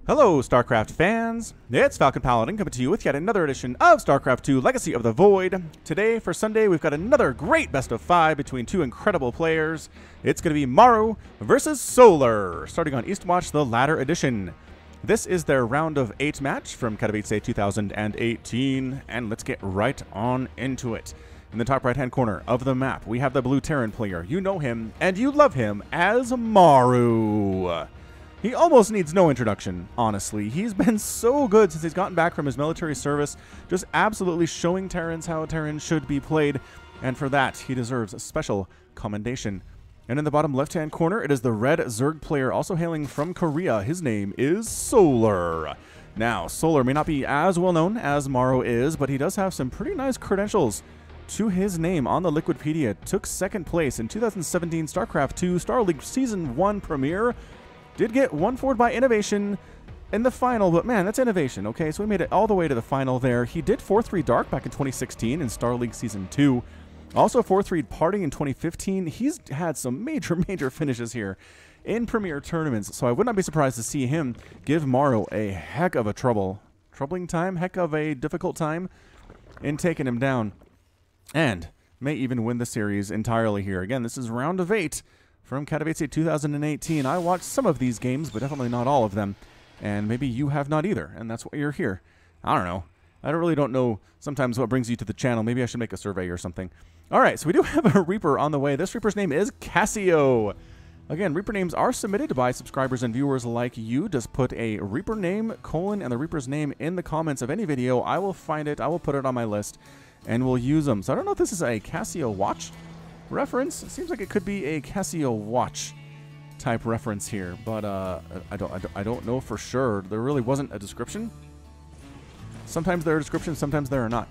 Hello, StarCraft fans! It's Falcon Paladin coming to you with yet another edition of StarCraft 2 Legacy of the Void. Today, for Sunday, we've got another great best of 5 between two incredible players. It's going to be Maru versus Solar, starting on Eastwatch, the Ladder Edition. This is their round of 8 match from Katowice 2018, and let's get right on into it. In the top right-hand corner of the map, we have the blue Terran player. You know him, and you love him as Maru. He almost needs no introduction, honestly. He's been so good since he's gotten back from his military service, just absolutely showing Terrans how a Terran should be played, and for that, he deserves a special commendation. And in the bottom left-hand corner, it is the red Zerg player, also hailing from Korea. His name is Solar. Now, Solar may not be as well-known as Maru is, but he does have some pretty nice credentials to his name on the Liquipedia. Took second place in 2017 StarCraft2 Star League Season 1 premiere. Did get one forward by innovation in the final, but man, that's innovation, okay? So we made it all the way to the final there. He did 4-3 Dark back in 2016 in Star League Season 2. Also 4-3 Party in 2015. He's had some major finishes here in Premier tournaments, so I would not be surprised to see him give Maru a heck of a troubling time, heck of a difficult time in taking him down, and may even win the series entirely here. Again, this is round of 8. From Katowice 2018. I watched some of these games, but definitely not all of them. And maybe you have not either, and that's why you're here. I don't know. I really don't know sometimes what brings you to the channel. Maybe I should make a survey or something. Alright, so we do have a Reaper on the way. This Reaper's name is Cassio. Again, Reaper names are submitted by subscribers and viewers like you. Just put a Reaper name, colon, and the Reaper's name in the comments of any video. I will find it, I will put it on my list, and we'll use them. So I don't know if this is a Cassio watch reference. It seems like it could be a Casio watch type reference here, but I don't know for sure. There really wasn't a description. Sometimes there are descriptions, sometimes there are not.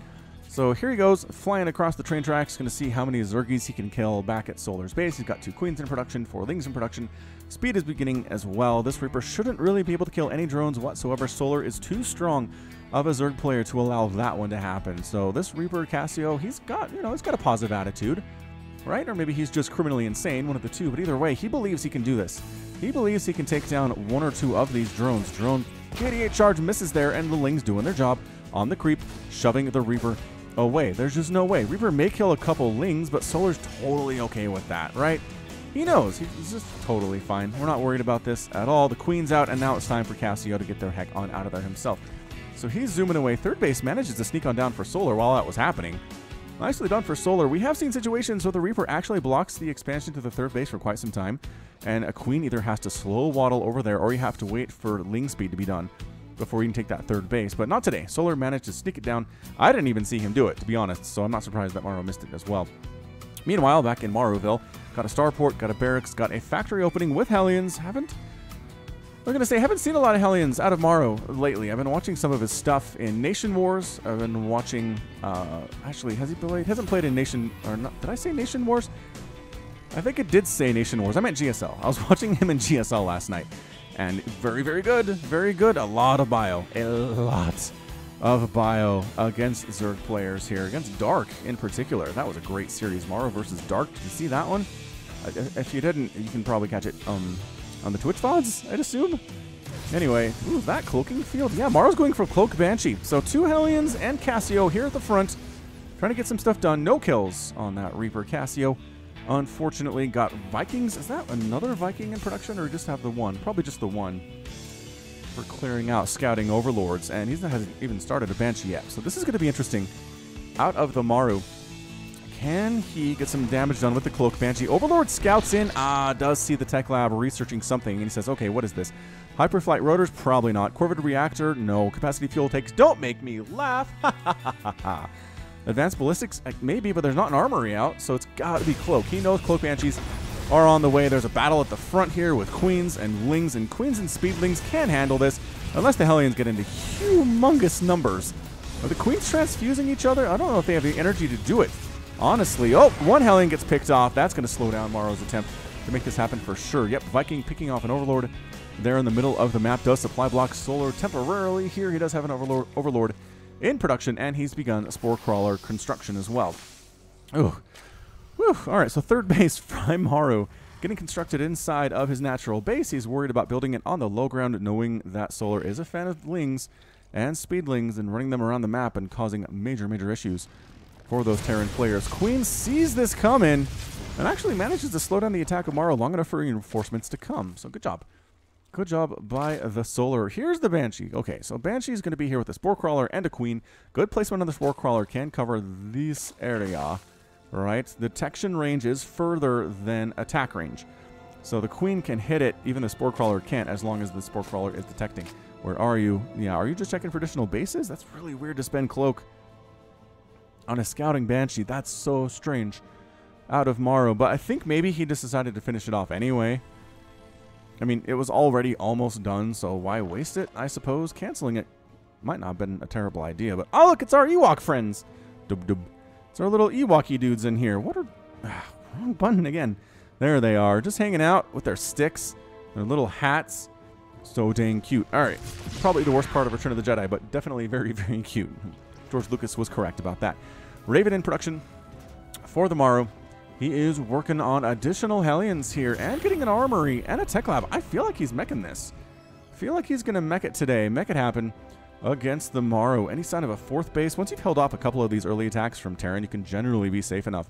So here he goes, flying across the train tracks, going to see how many Zergies he can kill back at Solar's base. He's got 2 Queens in production, 4 Lings in production. Speed is beginning as well. This Reaper shouldn't really be able to kill any drones whatsoever. Solar is too strong of a Zerg player to allow that one to happen. So this Reaper Cassio, he's got, he's got a positive attitude. Right? Or maybe he's just criminally insane, one of the two. But either way, he believes he can do this. He believes he can take down 1 or 2 of these drones. Drone 88 charge misses there, and the Lings doing their job on the creep, shoving the Reaper away. There's just no way. Reaper may kill a couple Lings, but Solar's totally okay with that, right? He knows. He's just totally fine. We're not worried about this at all. The Queen's out, and now it's time for Cassio to get their heck on out of there himself. So he's zooming away. Third base manages to sneak on down for Solar while that was happening. Nicely done for Solar. We have seen situations where the Reaper actually blocks the expansion to the third base for quite some time, and a Queen either has to slow waddle over there, or you have to wait for Ling speed to be done before you can take that third base. But not today. Solar managed to sneak it down. I didn't even see him do it, to be honest, so I'm not surprised that Maru missed it as well. Meanwhile, back in Maruville, got a starport, got a barracks, got a factory opening with Hellions. Haven't seen a lot of Hellions out of Maru lately. I've been watching some of his stuff in Nation Wars. I've been watching, actually, hasn't played in Nation, or not, did I say Nation Wars? I think it did say Nation Wars. I meant GSL. I was watching him in GSL last night, and very good, very good. A lot of bio against Zerg players here, against Dark in particular. That was a great series, Maru versus Dark. Did you see that one? If you didn't, you can probably catch it, on the Twitch VODs, I'd assume. Anyway, ooh, that cloaking field. Yeah, Maru's going for Cloak Banshee. So 2 Hellions and Cassio here at the front, trying to get some stuff done. No kills on that Reaper. Cassio, unfortunately, got Vikings. Is that another Viking in production, or just have the one? Probably just the one for clearing out scouting overlords, and he hasn't even started a Banshee yet. So this is going to be interesting. Out of the Maru, can he get some damage done with the Cloak Banshee? Overlord scouts in. Does see the tech lab researching something, and he says, okay, what is this? Hyperflight rotors? Probably not. Corvid reactor? No. Capacity fuel takes? Don't make me laugh. Advanced ballistics? Maybe, but there's not an armory out, so it's got to be Cloak. He knows Cloak Banshees are on the way. There's a battle at the front here with Queens and Lings, and Queens and Speedlings can handle this, unless the Hellions get into humongous numbers. Are the Queens transfusing each other? I don't know if they have the energy to do it. Honestly, oh, 1 Hellion gets picked off. That's going to slow down Maru's attempt to make this happen for sure. Yep, Viking picking off an Overlord there in the middle of the map. Does supply block Solar temporarily here. He does have an Overlord in production, and he's begun a Spore Crawler construction as well. Ooh. Whew. All right, so third base from Maru getting constructed inside of his natural base. He's worried about building it on the low ground, knowing that Solar is a fan of lings and speedlings and running them around the map and causing major, major issues for those Terran players. Queen sees this coming and actually manages to slow down the attack of Maru long enough for reinforcements to come. So good job. Good job by the Solar. Here's the Banshee. Okay, so Banshee is going to be here with a Spore Crawler and a Queen. Good placement on the Spore Crawler can cover this area, right? The detection range is further than attack range. So the Queen can hit it, even the Spore Crawler can't, as long as the Spore Crawler is detecting. Where are you? Yeah, are you just checking for additional bases? That's really weird to spend Cloak on a Scouting Banshee. That's so strange out of Maru. But I think maybe he just decided to finish it off anyway. I mean, it was already almost done, so why waste it, I suppose? Canceling it might not have been a terrible idea, but oh, look, it's our Ewok friends. Dub dub. It's our little Ewoky dudes in here. What are... wrong button again. There they are, just hanging out with their sticks, their little hats. So dang cute. All right, probably the worst part of Return of the Jedi, but definitely very, very cute. George Lucas was correct about that. Raven in production for the Maru. He is working on additional Hellions here and getting an armory and a tech lab. I feel like he's meching this. I feel like he's going to mech it today. Mech it happen against the Maru. Any sign of a fourth base? Once you've held off a couple of these early attacks from Terran, you can generally be safe enough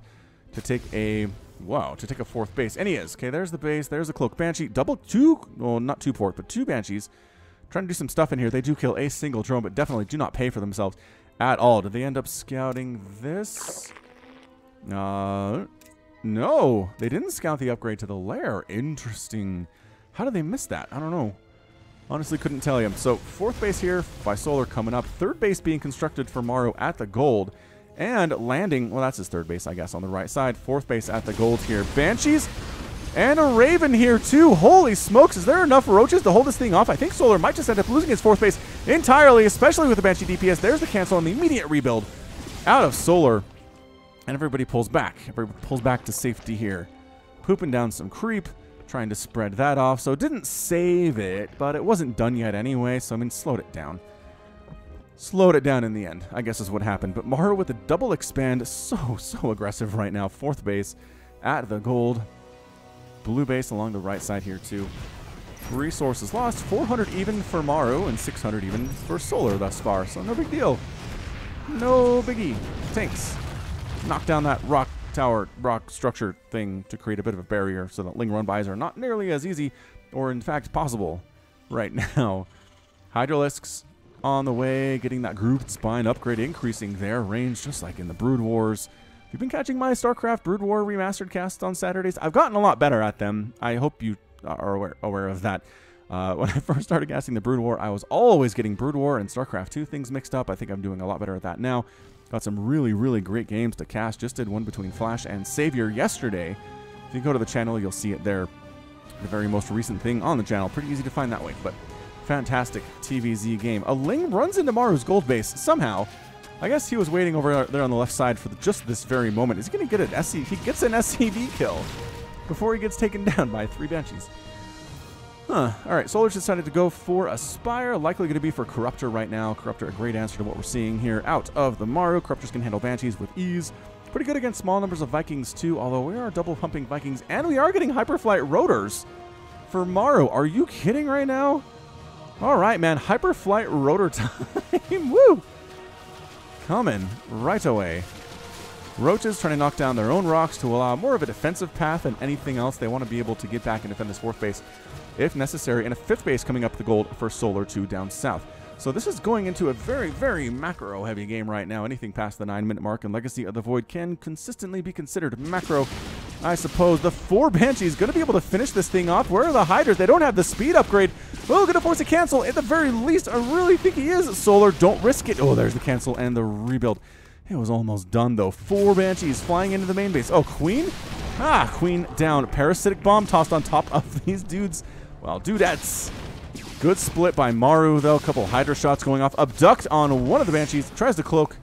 to take a... Wow, to take a fourth base. And he is. Okay, there's the base. There's the Cloak Banshee. Double two... Well, not two port, but two Banshees. Trying to do some stuff in here. They do kill a single drone, but definitely do not pay for themselves at all. Did they end up scouting this? No, they didn't scout the upgrade to the lair. Interesting. How did they miss that? I don't know. Honestly, couldn't tell you. So, fourth base here by Solar coming up. Third base being constructed for Maru at the gold. And landing, well, that's his third base, I guess, on the right side. Fourth base at the gold here. Banshees and a Raven here, too. Holy smokes, is there enough roaches to hold this thing off? I think Solar might just end up losing his fourth base entirely, especially with the Banshee DPS. There's the cancel and the immediate rebuild out of Solar. And everybody pulls back. Everybody pulls back to safety here. Pooping down some creep. Trying to spread that off. So it didn't save it, but it wasn't done yet anyway. So, I mean, slowed it down. Slowed it down in the end, I guess is what happened. But Maru with a double expand. So aggressive right now. Fourth base at the gold. Blue base along the right side here, too. Resources lost. 400 even for Maru and 600 even for Solar thus far. So no big deal. No biggie. Tanks. Knock down that rock tower, rock structure thing to create a bit of a barrier so that Ling run-bys are not nearly as easy or, in fact, possible right now. Hydralisks on the way, getting that grooved spine upgrade, increasing their range just like in the Brood Wars. If you've been catching my StarCraft Brood War remastered cast on Saturdays, I've gotten a lot better at them. I hope you are aware of that. When I first started casting the Brood War, I was always getting Brood War and StarCraft2 things mixed up. I think I'm doing a lot better at that now. Got some really, really great games to cast. Just did one between Flash and Savior yesterday. If you go to the channel, you'll see it there. The very most recent thing on the channel. Pretty easy to find that way, but fantastic TVZ game. A Ling runs into Maru's gold base somehow. I guess he was waiting over there on the left side for just this very moment. Is he going to get an SC? He gets an SCV kill before he gets taken down by 3 Banshees. Huh. All right, Solar's decided to go for a Spire. Likely going to be for Corruptor right now. Corruptor, a great answer to what we're seeing here out of the Maru. Corruptors can handle Banshees with ease. Pretty good against small numbers of Vikings, too, although we are double humping Vikings, and we are getting Hyperflight Rotors for Maru. Are you kidding right now? All right, man. Hyperflight Rotor time. Woo! Coming right away. Roaches trying to knock down their own rocks to allow more of a defensive path than anything else. They want to be able to get back and defend this fourth base if necessary, and a fifth base coming up the gold for Solar 2 down south. So this is going into a very, very macro-heavy game right now. Anything past the 9-minute mark in Legacy of the Void can consistently be considered macro, I suppose. The 4 Banshees going to be able to finish this thing off. Where are the Hydras? They don't have the speed upgrade. Well, going to force a cancel. At the very least, I really think he is. Solar, don't risk it. Oh, there's the cancel and the rebuild. It was almost done, though. 4 Banshees flying into the main base. Oh, Queen? Ah, Queen down. Parasitic bomb tossed on top of these dudes. Well, dudettes. Good split by Maru, though. A couple Hydra shots going off. Abduct on one of the Banshees. Tries to cloak.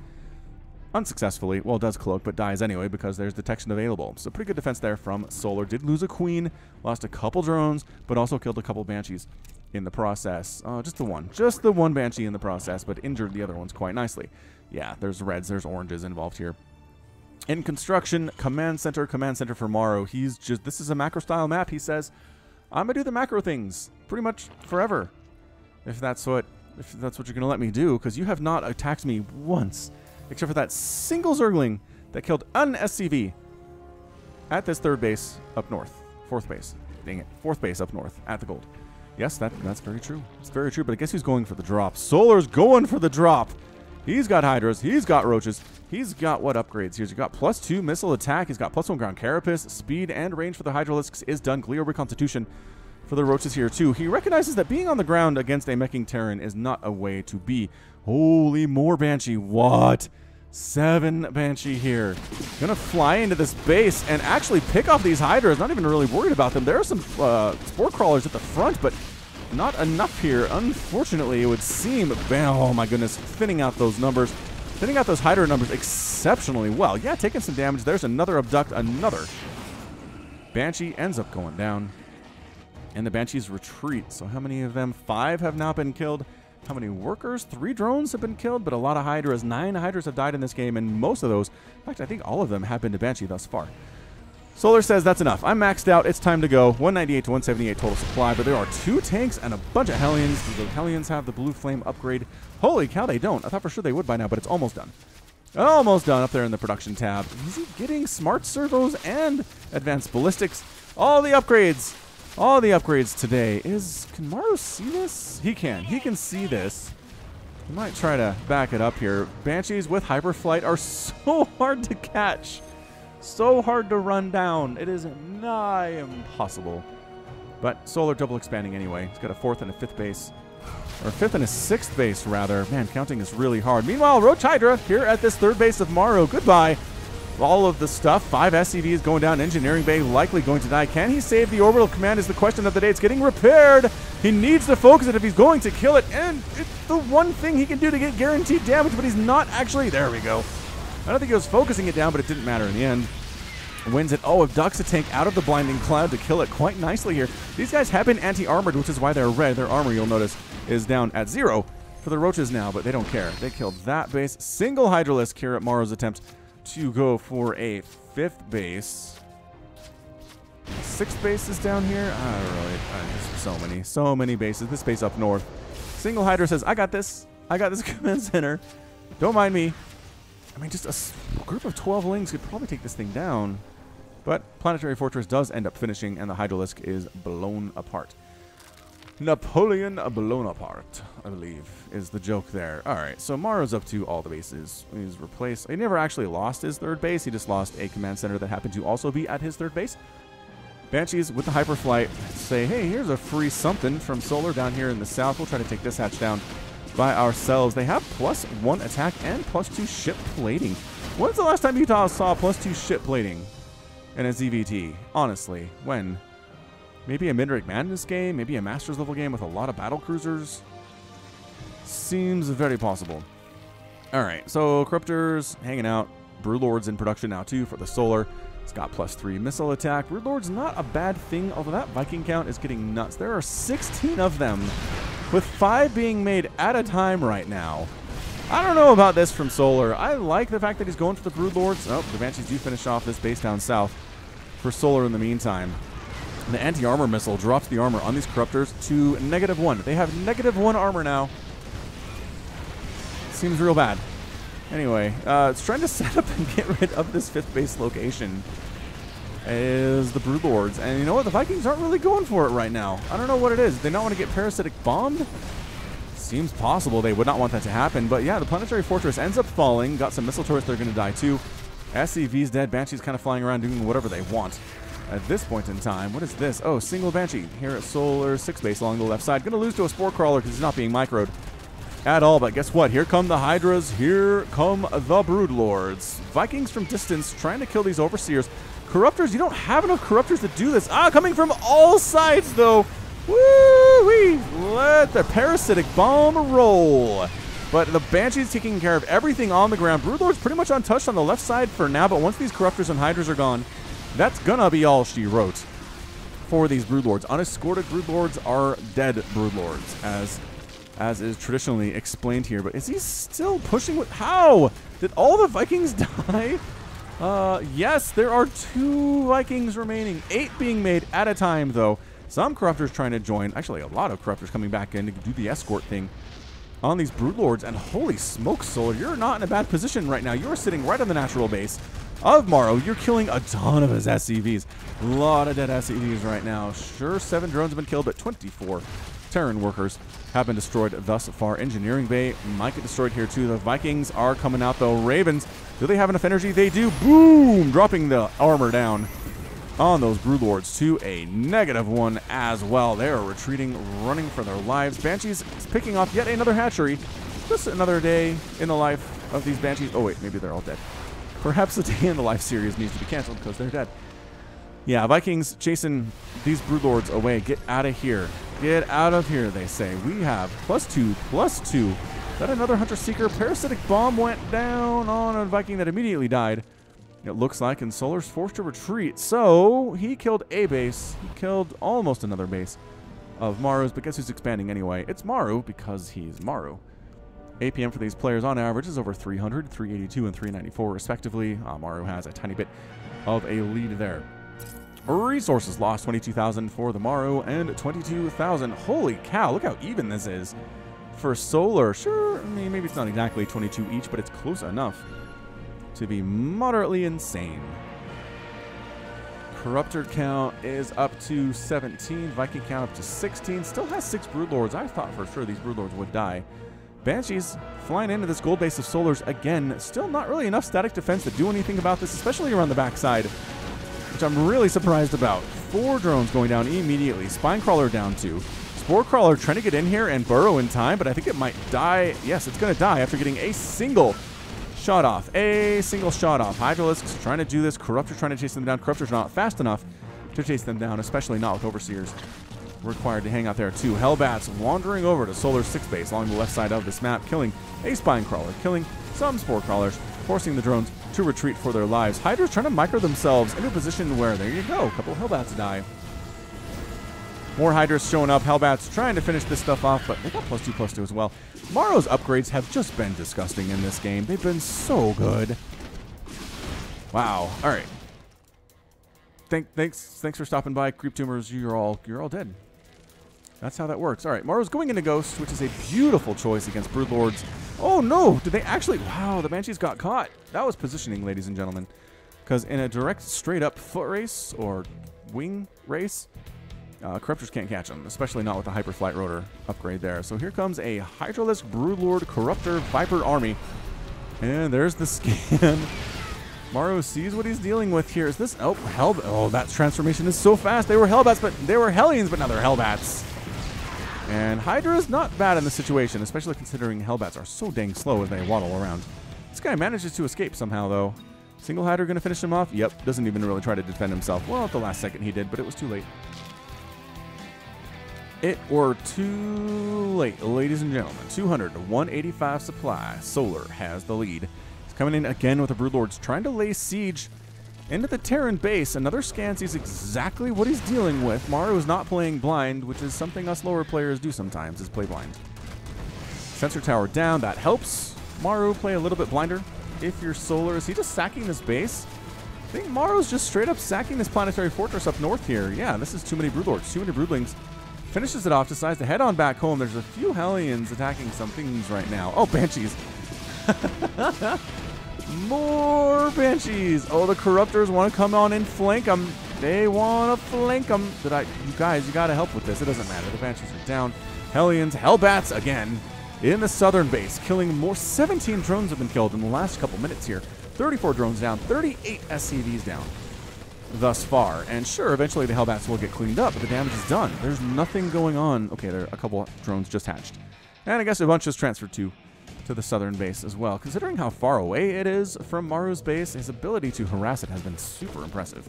Unsuccessfully. Well, does cloak, but dies anyway because there's detection available. So pretty good defense there from Solar. Did lose a Queen. Lost a couple drones, but also killed a couple Banshees in the process. Just the one. Just the one Banshee in the process, but injured the other ones quite nicely. Yeah, there's reds, there's oranges involved here. In construction, command center for Maru. He's just, this is a macro style map. He says, I'm gonna do the macro things pretty much forever. If that's what you're gonna let me do, because you have not attacked me once, except for that single Zergling that killed an SCV at this third base up north. Fourth base. Dang it. Fourth base up north at the gold. Yes, that's very true. It's very true, but I guess he's going for the drop. Solar's going for the drop. He's got Hydras. He's got Roaches. He's got what upgrades here? He's got +2 missile attack. He's got +1 ground carapace. Speed and range for the Hydralisks is done. Glio reconstitution for the Roaches here too. He recognizes that being on the ground against a meching Terran is not a way to be. Holy, more Banshee. What? 7 Banshee here. Gonna fly into this base and actually pick off these Hydras. Not even really worried about them. There are some Spore Crawlers at the front, but not enough here. Unfortunately, it would seem. Oh my goodness. Thinning out those numbers. Thinning out those Hydra numbers exceptionally well. Yeah, taking some damage. There's another Abduct. Another. Banshee ends up going down. And the Banshees retreat. So how many of them? 5 have now been killed. How many workers? 3 drones have been killed, but a lot of Hydras. 9 Hydras have died in this game, and most of those, in fact, I think all of them have been to Banshee thus far. Solar says, that's enough. I'm maxed out. It's time to go. 198 to 178 total supply, but there are 2 tanks and a bunch of Hellions. Do the Hellions have the blue flame upgrade? Holy cow, they don't. I thought for sure they would by now, but it's almost done. Almost done up there in the production tab. Is he getting smart servos and advanced ballistics? All the upgrades. All the upgrades today. Can Maru see this? He can. He can see this. He might try to back it up here. Banshees with Hyperflight are so hard to catch. So hard to run down. It is nigh impossible. But Solar double expanding anyway. He's got a 4th and a 5th base. Or 5th and a 6th base, rather. Man, counting is really hard. Meanwhile, Roach Hydra here at this 3rd base of Maru. Goodbye. All of the stuff. 5 SCVs going down. Engineering Bay likely going to die. Can he save the orbital command is the question of the day. It's getting repaired. He needs to focus it if he's going to kill it. And it's the one thing he can do to get guaranteed damage, but he's not actually. There we go. I don't think he was focusing it down, but it didn't matter in the end. Wins it. Oh, abducts a tank out of the blinding cloud to kill it quite nicely here. These guys have been anti-armored, which is why they're red. Their armor, you'll notice, is down at 0 for the Roaches now, but they don't care. They killed that base. Single Hydralisk here at Maru's attempt to go for a 5th base. 6th base is down here. I don't really. There's so many bases. This base up north. Single Hydra says, I got this. I got this command center. Don't mind me. I mean, just a group of 12 Lings could probably take this thing down. But Planetary Fortress does end up finishing, and the Hydralisk is blown apart. Napoleon blown apart, I believe, is the joke there. All right, so Maru's up to all the bases. He's replaced. He never actually lost his 3rd base. He just lost a command center that happened to also be at his 3rd base. Banshees with the Hyperflight say, hey, here's a free something from Solar down here in the south. We'll try to take this hatch down by ourselves. They have +1 attack and +2 ship plating. When's the last time you saw +2 ship plating in a ZVT? Honestly, when? Maybe a Midrange Madness game? Maybe a Masters level game with a lot of battle cruisers? Seems very possible. Alright, so Corruptors hanging out. Broodlord's in production now too for the Solar. It's got +3 missile attack. Broodlord's not a bad thing, although that Viking count is getting nuts. There are 16 of them, with 5 being made at a time right now. I don't know about this from Solar. I like the fact that he's going for the Broodlords. Oh, the Banshees do finish off this base down south for Solar in the meantime. The anti-armor missile drops the armor on these Corruptors to -1. They have -1 armor now. Seems real bad. Anyway, it's trying to set up and get rid of this 5th base location is the Broodlords. And you know what? The Vikings aren't really going for it right now. I don't know what it is. They not want to get parasitic bombed? Seems possible. They would not want that to happen. But yeah, the Planetary Fortress ends up falling. Got some missile turrets. They're going to die too. SCV's dead. Banshee's kind of flying around doing whatever they want. At this point in time, what is this? Oh, single Banshee here at Solar 6 base along the left side. Going to lose to a Spore Crawler because he's not being microed at all. But guess what? Here come the Hydras. Here come the Broodlords. Vikings from distance trying to kill these Overseers. Corruptors, you don't have enough Corruptors to do this. Coming from all sides, though. Woo-wee! Let the parasitic bomb roll. But the Banshee's taking care of everything on the ground. Broodlord's pretty much untouched on the left side for now. But once these Corruptors and Hydras are gone, that's gonna be all she wrote for these Broodlords. Unescorted Broodlords are dead Broodlords, as is traditionally explained here. But is he still pushing with... How? Did all the Vikings die? Yes, there are 2 Vikings remaining. 8 being made at a time, though. Some Corruptors trying to join. Actually, a lot of Corruptors coming back in to do the escort thing on these Broodlords. And holy smokes, Solar, you're not in a bad position right now. You're sitting right on the natural base of Maru. You're killing a ton of his SCVs. A lot of dead SCVs right now. Sure, 7 drones have been killed, but 24 Terran workers have been destroyed thus far. Engineering Bay might get destroyed here too. The Vikings are coming out though. Ravens, do they have enough energy? They do. Boom! Dropping the armor down on those Broodlords to a -1 as well. They are retreating, running for their lives. Banshees picking off yet another hatchery. Just another day in the life of these Banshees. Oh wait, maybe they're all dead. Perhaps the Day in the Life series needs to be canceled because they're dead. Yeah, Vikings chasing these Broodlords away. Get out of here. Get out of here, they say. We have +2, +2. Is that another Hunter Seeker? Parasitic Bomb went down on a Viking that immediately died. It looks like, and Solar's forced to retreat. So he killed a base. He killed almost another base of Maru's, but guess who's expanding anyway? It's Maru because he's Maru. APM for these players on average is over 300, 382, and 394 respectively. Maru has a tiny bit of a lead there. Resources lost, 22,000 for the Maru and 22,000. Holy cow, look how even this is for Solar. Sure, I mean, maybe it's not exactly 22 each, but it's close enough to be moderately insane. Corruptor count is up to 17. Viking count up to 16. Still has 6 Broodlords. I thought for sure these Broodlords would die. Banshees flying into this gold base of Solar's again. Still not really enough static defense to do anything about this, especially around the backside, which I'm really surprised about. 4 drones going down immediately. Spinecrawler down 2. Sporecrawler trying to get in here and burrow in time, but I think it might die. Yes, it's going to die after getting a single shot off. A single shot off. Hydralisks trying to do this. Corruptor trying to chase them down. Corruptor's not fast enough to chase them down, especially not with Overseers required to hang out there too. Hellbats wandering over to Solar's 6th base along the left side of this map, killing a Spinecrawler, killing some Sporecrawlers, forcing the drones to retreat for their lives. Hydra's trying to micro themselves into a position where, there you go, a couple of Hellbats die. More Hydras showing up. Hellbats trying to finish this stuff off, but they got +2, +2 as well. Maru's upgrades have just been disgusting in this game. They've been so good. Wow. All right. Thanks for stopping by, Creep Tumors. You're all dead. That's how that works. All right, Maru's going into Ghost, which is a beautiful choice against Broodlords. Oh no! Did they actually? Wow, the Banshees got caught. That was positioning, ladies and gentlemen. Because in a direct, straight-up foot race or wing race, Corruptors can't catch them, especially not with the Hyperflight Rotor upgrade there. So here comes a Hydralisk Broodlord Corruptor Viper army. And there's the scan. Maru sees what he's dealing with here. Is this... Oh, oh, that transformation is so fast. They were Hellbats, but they were Hellions, but now they're Hellbats. And Hydra is not bad in this situation, especially considering Hellbats are so dang slow as they waddle around. This guy manages to escape somehow, though. Single Hydra going to finish him off? Yep, doesn't even really try to defend himself. Well, at the last second he did, but it was too late. It were too late, ladies and gentlemen. 200 to 185 supply. Solar has the lead. He's coming in again with the Broodlords, trying to lay siege into the Terran base. Another scan sees exactly what he's dealing with. Maru is not playing blind, which is something us lower players do sometimes, is play blind. Sensor tower down. That helps Maru play a little bit blinder. If you're Solar, is he just sacking this base? I think Maru's just straight up sacking this planetary fortress up north here. Yeah, this is too many Broodlords, too many Broodlings. Finishes it off, decides to head on back home. There's a few Hellions attacking some things right now. Oh, Banshees. More Banshees. Oh, the Corruptors want to come on and flank them. They want to flank them. You guys, you got to help with this. It doesn't matter. The Banshees are down. Hellions, Hellbats again in the southern base, killing more. 17 drones have been killed in the last couple minutes here. 34 drones down, 38 SCVs down thus far. And sure, eventually the Hellbats will get cleaned up, but the damage is done. There's nothing going on. Okay, there are a couple drones just hatched. And I guess a bunch just transferred to the southern base as well. Considering how far away it is from Maru's base, his ability to harass it has been super impressive.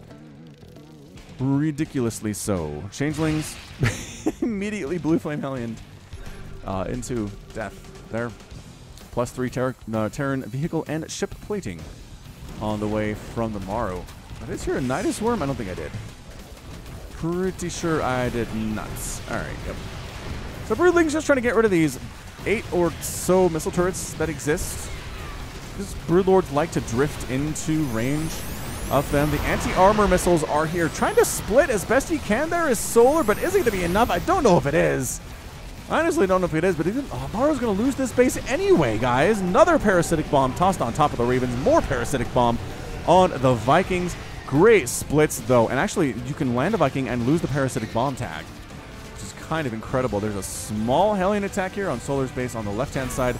Ridiculously so. Changelings immediately Blue Flame Hellion into death there. +3 Terran vehicle and ship plating on the way from the Maru. Did I hear a Nidus Worm? I don't think I did. Pretty sure I did nuts. Alright, yep. So Broodling's just trying to get rid of these 8 or so missile turrets that exist Because Broodlords like to drift into range of them. The anti-armor missiles are here, trying to split as best he can. There is Solar, but is it going to be enough? I don't know if it is. I honestly don't know if it is, but Maru's going to lose this base anyway, guys. Another Parasitic Bomb tossed on top of the Ravens. More Parasitic Bomb on the Vikings. Great splits, though. And actually, you can land a Viking and lose the Parasitic Bomb tag, which is kind of incredible. There's a small Hellion attack here on Solar's base on the left-hand side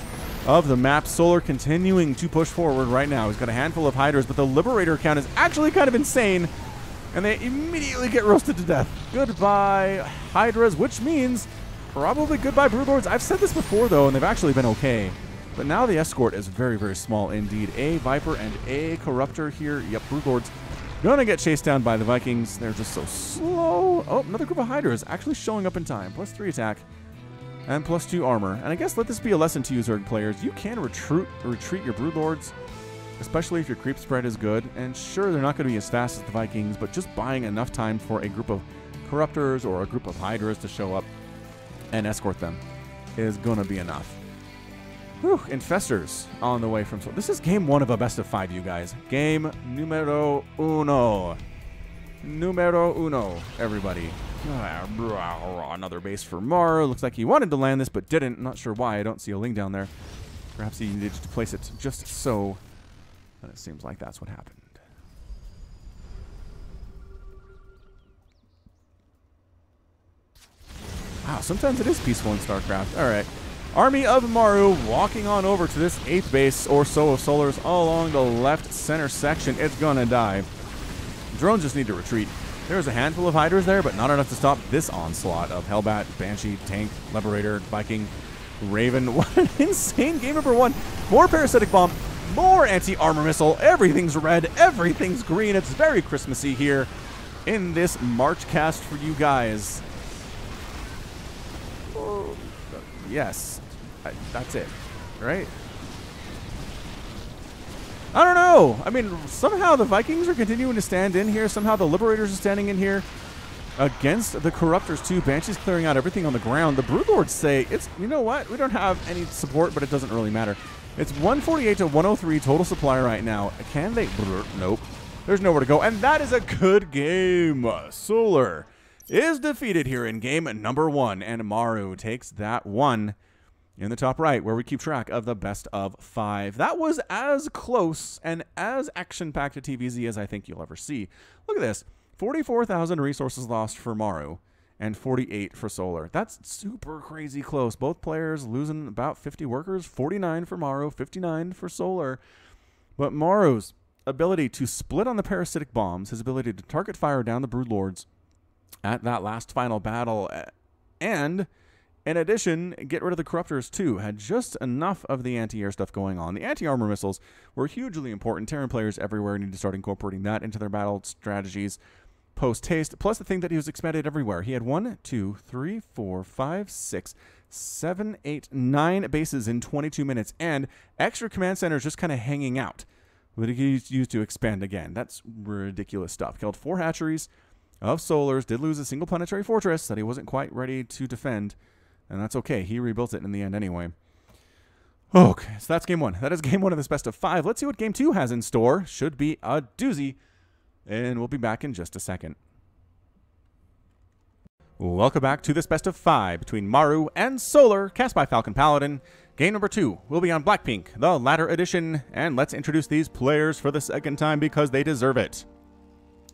of the map. Solar continuing to push forward right now. He's got a handful of Hydras, but the Liberator count is actually kind of insane, and they immediately get roasted to death. Goodbye, Hydras, which means probably goodbye, Broodlords. I've said this before, though, and they've actually been okay. But now the escort is very, very small indeed. A Viper and a Corruptor here. Yep, Broodlords gonna get chased down by the Vikings. They're just so slow. Oh, another group of Hydras actually showing up in time. +3 attack. And +2 armor. And I guess let this be a lesson to you, Zerg players. You can retreat your Broodlords, especially if your creep spread is good. And sure, they're not going to be as fast as the Vikings, but just buying enough time for a group of Corruptors or a group of Hydras to show up and escort them is going to be enough. Whew, Infestors on the way from... So this is game 1 of a best of 5, you guys. Game numero uno. Numero uno, everybody. Another base for Maru. Looks like he wanted to land this, but didn't. Not sure why. I don't see a Ling down there. Perhaps he needed to place it just so. And it seems like that's what happened. Wow, sometimes it is peaceful in StarCraft. All right. Army of Maru walking on over to this 8th base or so of Solars along the left center section. It's going to die. Drones just need to retreat. There's a handful of Hydras there, but not enough to stop this onslaught of Hellbat, Banshee, Tank, Liberator, Viking, Raven. What an insane game number 1. More Parasitic Bomb, more anti-armor missile. Everything's red, everything's green. It's very Christmassy here in this March cast for you guys. Oh, yes, that's it, right? I don't know. I mean, somehow the Vikings are continuing to stand in here. Somehow the Liberators are standing in here against the Corruptors too. Banshee's clearing out everything on the ground. The Broodlords say, it's, you know what? We don't have any support, but it doesn't really matter. It's 148 to 103 total supply right now. Can they? Nope. There's nowhere to go. And that is a good game. Solar is defeated here in game number 1. And Maru takes that one in the top right, where we keep track of the best of 5. That was as close and as action-packed a TVZ as I think you'll ever see. Look at this. 44,000 resources lost for Maru and 48 for Solar. That's super crazy close. Both players losing about 50 workers. 49 for Maru, 59 for Solar. But Maru's ability to split on the Parasitic Bombs, his ability to target fire down the Broodlords at that last final battle, and in addition, get rid of the Corruptors, too. Had just enough of the anti-air stuff going on. The anti-armor missiles were hugely important. Terran players everywhere need to start incorporating that into their battle strategies post-haste. Plus the thing that he was expanded everywhere. He had 1, 2, 3, 4, 5, 6, 7, 8, 9 bases in 22 minutes. And extra command centers just kind of hanging out. What he used to expand again. That's ridiculous stuff. Killed 4 hatcheries of Solars. Did lose a single planetary fortress that he wasn't quite ready to defend. And that's okay. He rebuilt it in the end anyway. Okay, so that's game 1. That is game 1 of this best of 5. Let's see what game 2 has in store. Should be a doozy. And we'll be back in just a second. Welcome back to this best of 5 between Maru and Solar, cast by Falcon Paladin. Game number 2 will be on Blackpink, the Ladder Edition. And let's introduce these players for the second time because they deserve it.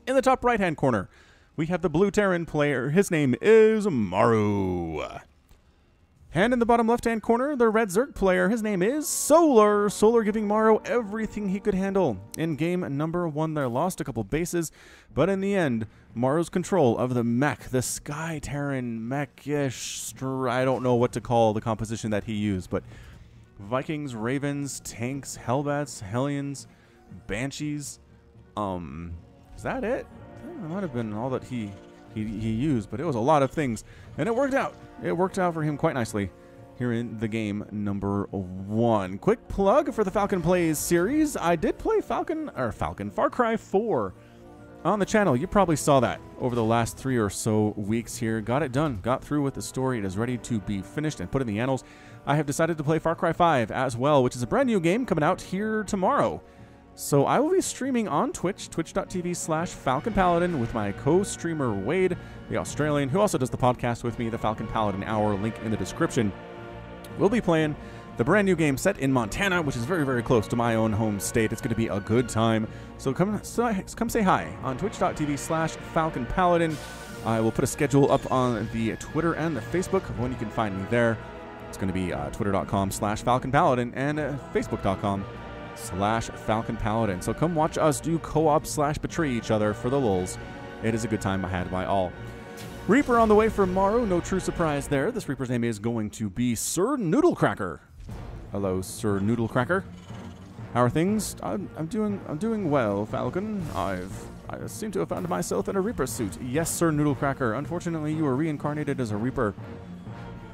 In the top right-hand corner, we have the Blue Terran player. His name is Maru. And in the bottom left-hand corner, the Red Zerg player, his name is Solar. Solar giving Maru everything he could handle. In game number 1, they lost a couple bases, but in the end, Maru's control of the mech, the Sky Terran mech-ish, I don't know what to call the composition that he used, but Vikings, Ravens, Tanks, Hellbats, Hellions, Banshees, is that it? That might have been all that he used, but it was a lot of things, and it worked out. It worked out for him quite nicely here in the game number 1. Quick plug for the Falcon Plays series. I did play Far Cry 4 on the channel. You probably saw that over the last 3 or so weeks here. Got it done. Got through with the story. It is ready to be finished and put in the annals I have decided to play Far Cry 5 as well, which is a brand new game coming out here tomorrow. So I will be streaming on Twitch, twitch.tv/FalconPaladin, with my co-streamer Wade, the Australian, who also does the podcast with me, the Falcon Paladin Hour, link in the description. We'll be playing the brand new game set in Montana, which is very, very close to my own home state. It's going to be a good time. So come say hi on twitch.tv/FalconPaladin. I will put a schedule up on the Twitter and the Facebook of when you can find me there. It's going to be twitter.com/FalconPaladin and facebook.com/FalconPaladin. So come watch us do co-op/betray each other for the lulz. It is a good time had by all. Reaper on the way from Maru. No true surprise there. This Reaper's name is going to be Sir Noodlecracker. Hello, Sir Noodlecracker. How are things? I'm doing well, Falcon. I seem to have found myself in a Reaper suit. Yes, Sir Noodlecracker. Unfortunately, you were reincarnated as a Reaper.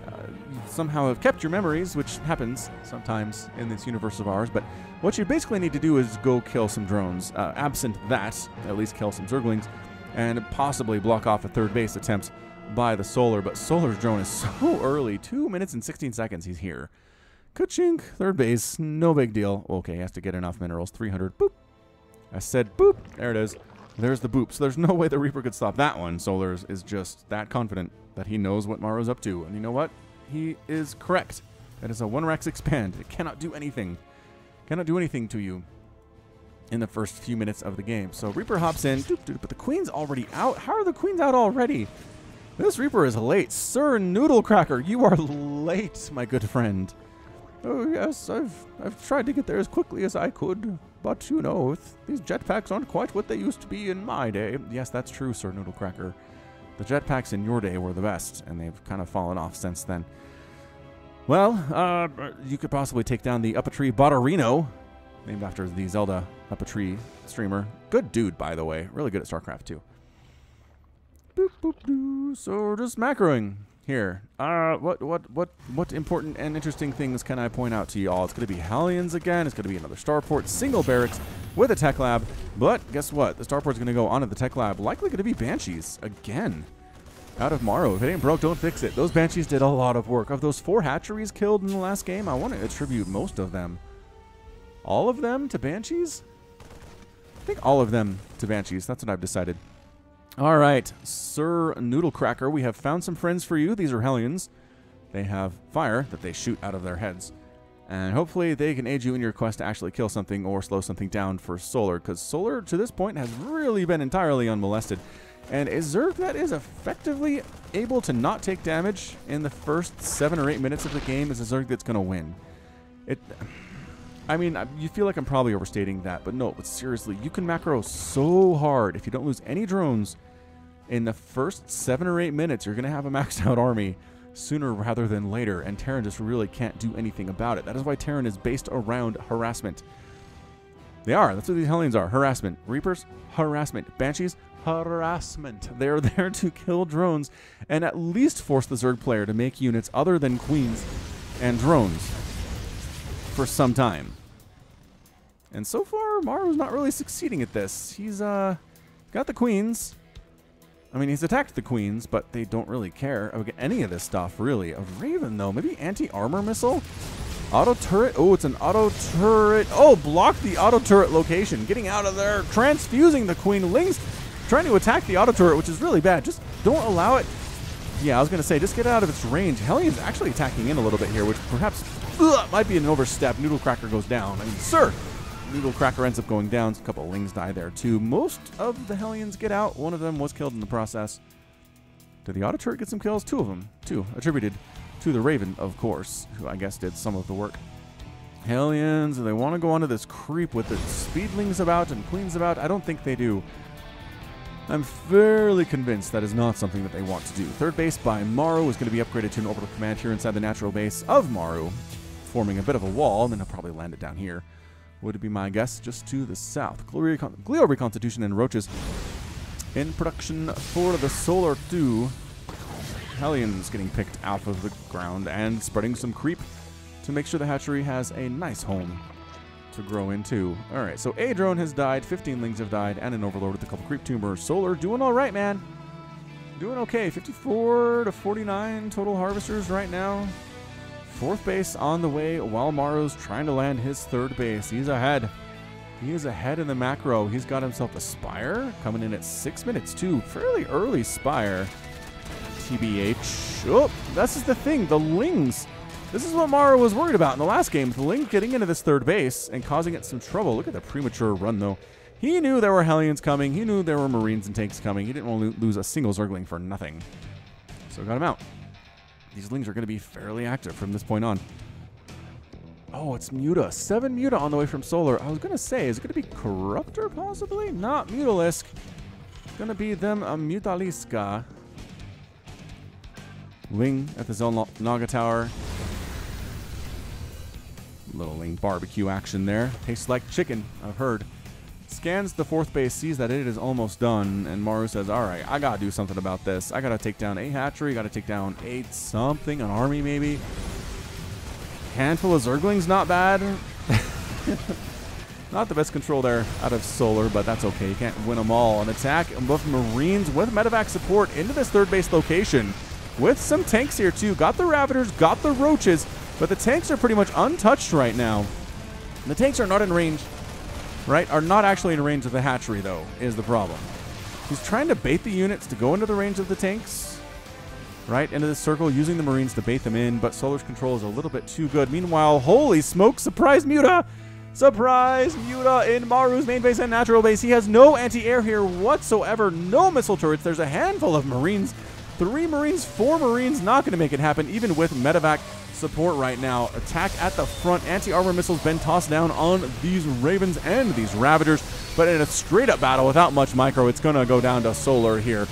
You somehow have kept your memories, which happens sometimes in this universe of ours. But what you basically need to do is go kill some drones. Absent that, at least kill some Zerglings, and possibly block off a third base attempt by the Solar. But Solar's drone is so early. 2 minutes and 16 seconds he's here. Ka-chink, third base, no big deal. Okay, he has to get enough minerals. 300, boop. I said boop. There it is. There's the boop. So there's no way the Reaper could stop that one. Solar is just that confident that he knows what Maru's up to. And you know what? He is correct. That is a 1-Rex expand. It cannot do anything. Cannot do anything to you in the first few minutes of the game. So Reaper hops in, doop, doop, but the Queen's already out. How are the Queens out already? This Reaper is late. Sir Noodlecracker, you are late, my good friend. Oh yes, I've tried to get there as quickly as I could, but you know, these jetpacks aren't quite what they used to be in my day. Yes, that's true, Sir Noodlecracker. The jetpacks in your day were the best, and they've kind of fallen off since then. Well, you could possibly take down the Up-a-Tree Botterino, named after the Zelda Up-a-Tree streamer. Good dude, by the way. Really good at StarCraft2. Boop, boop, doo. So just macroing here. What important and interesting things can I point out to you all? It's going to be Hellions again. It's going to be another starport, single barracks with a tech lab. But guess what? The starport's going to go onto the tech lab. Likely going to be Banshees again. Out of Maru. If it ain't broke, don't fix it. Those Banshees did a lot of work. Of those 4 hatcheries killed in the last game, I want to attribute most of them. All of them to Banshees? I think all of them to Banshees. That's what I've decided. All right, Sir Noodlecracker, we have found some friends for you. These are Hellions. They have fire that they shoot out of their heads. And hopefully they can aid you in your quest to actually kill something or slow something down for Solar, because Solar, to this point, has really been entirely unmolested. And a Zerg that is effectively able to not take damage in the first 7 or 8 minutes of the game is a Zerg that's going to win. I mean, you feel like I'm probably overstating that, but no, but seriously, you can macro so hard. If you don't lose any drones in the first 7 or 8 minutes, you're going to have a maxed out army sooner rather than later, and Terran just really can't do anything about it. That is why Terran is based around harassment. They are. That's what these Hellions are. Harassment. Reapers, harassment. Banshees, harassment. They're there to kill drones and at least force the Zerg player to make units other than Queens and drones for some time. And so far, Maru's not really succeeding at this. He's got the Queens. I mean, he's attacked the Queens, but they don't really care about any of this stuff, really. A Raven, though. Maybe anti-armor missile? Auto turret? Oh, it's an auto turret. Oh, block the auto turret location. Getting out of there. Transfusing the Queenlings. Trying to attack the auto turret, which is really bad. Just don't allow it. Yeah, I was going to say, just get out of its range. Hellion's actually attacking in a little bit here, which perhaps might be an overstep. Noodlecracker goes down. I mean, sir! Noodlecracker ends up going down. A couple of Lings die there, too. Most of the Hellions get out. One of them was killed in the process. Did the auto turret get some kills? 2 of them. 2 attributed to the Raven, of course, who I guess did some of the work. Hellions, they want to go onto this creep with the Speedlings about and Queens about. I don't think they do. I'm fairly convinced that is not something that they want to do. Third base by Maru is going to be upgraded to an orbital command here inside the natural base of Maru, forming a bit of a wall, and then he'll probably land it down here. Would be my guess, just to the south. Glio Reconstitution and Roaches in production for the Solar 2. Hellions getting picked off of the ground and spreading some creep to make sure the hatchery has a nice home to grow into. Alright, so a drone has died, 15 Lings have died, and an Overlord with a couple creep tumors. Solar doing alright, man. Doing okay. 54 to 49 total harvesters right now. Fourth base on the way while Maru's trying to land his third base. He's ahead. He is ahead in the macro. He's got himself a Spire coming in at 6 minutes too. Fairly early Spire. TBH. Oh, this is the thing. The Lings. This is what Maru was worried about in the last game. The Ling getting into this third base and causing it some trouble. Look at the premature run though. He knew there were Hellions coming. He knew there were Marines and tanks coming. He didn't want to lose a single Zergling for nothing. So got him out. These Lings are going to be fairly active from this point on. Oh, it's Muta. 7 Muta on the way from Solar. I was going to say, is it going to be Corruptor possibly? Not Mutalisk. It's going to be them a Mutaliska. Ling at the Zone Naga Tower. Little Ling barbecue action there. Tastes like chicken, I've heard. Scans the fourth base, sees that it is almost done, and Maru says, alright, I gotta do something about this. I gotta take down a hatchery, gotta take down a something, an army maybe. Handful of Zerglings, not bad. Not the best control there out of Solar, but that's okay. You can't win them all. An attack with Marines with medevac support into this third base location. With some tanks here too. Got the Ravagers, got the Roaches, but the tanks are pretty much untouched right now. The tanks are not in range. Right? Are not actually in range of the hatchery, though, is the problem. He's trying to bait the units to go into the range of the tanks. Right? Into this circle, using the Marines to bait them in, but Solar's control is a little bit too good. Meanwhile, holy smoke, surprise Muta! Surprise Muta in Maru's main base and natural base. He has no anti-air here whatsoever. No missile turrets. There's a handful of Marines. 3 Marines, 4 Marines. Not going to make it happen, even with medevac support right now. Attack at the front. Anti-armor missiles been tossed down on these Ravens and these Ravagers, but in a straight-up battle without much micro, it's going to go down to Solar here.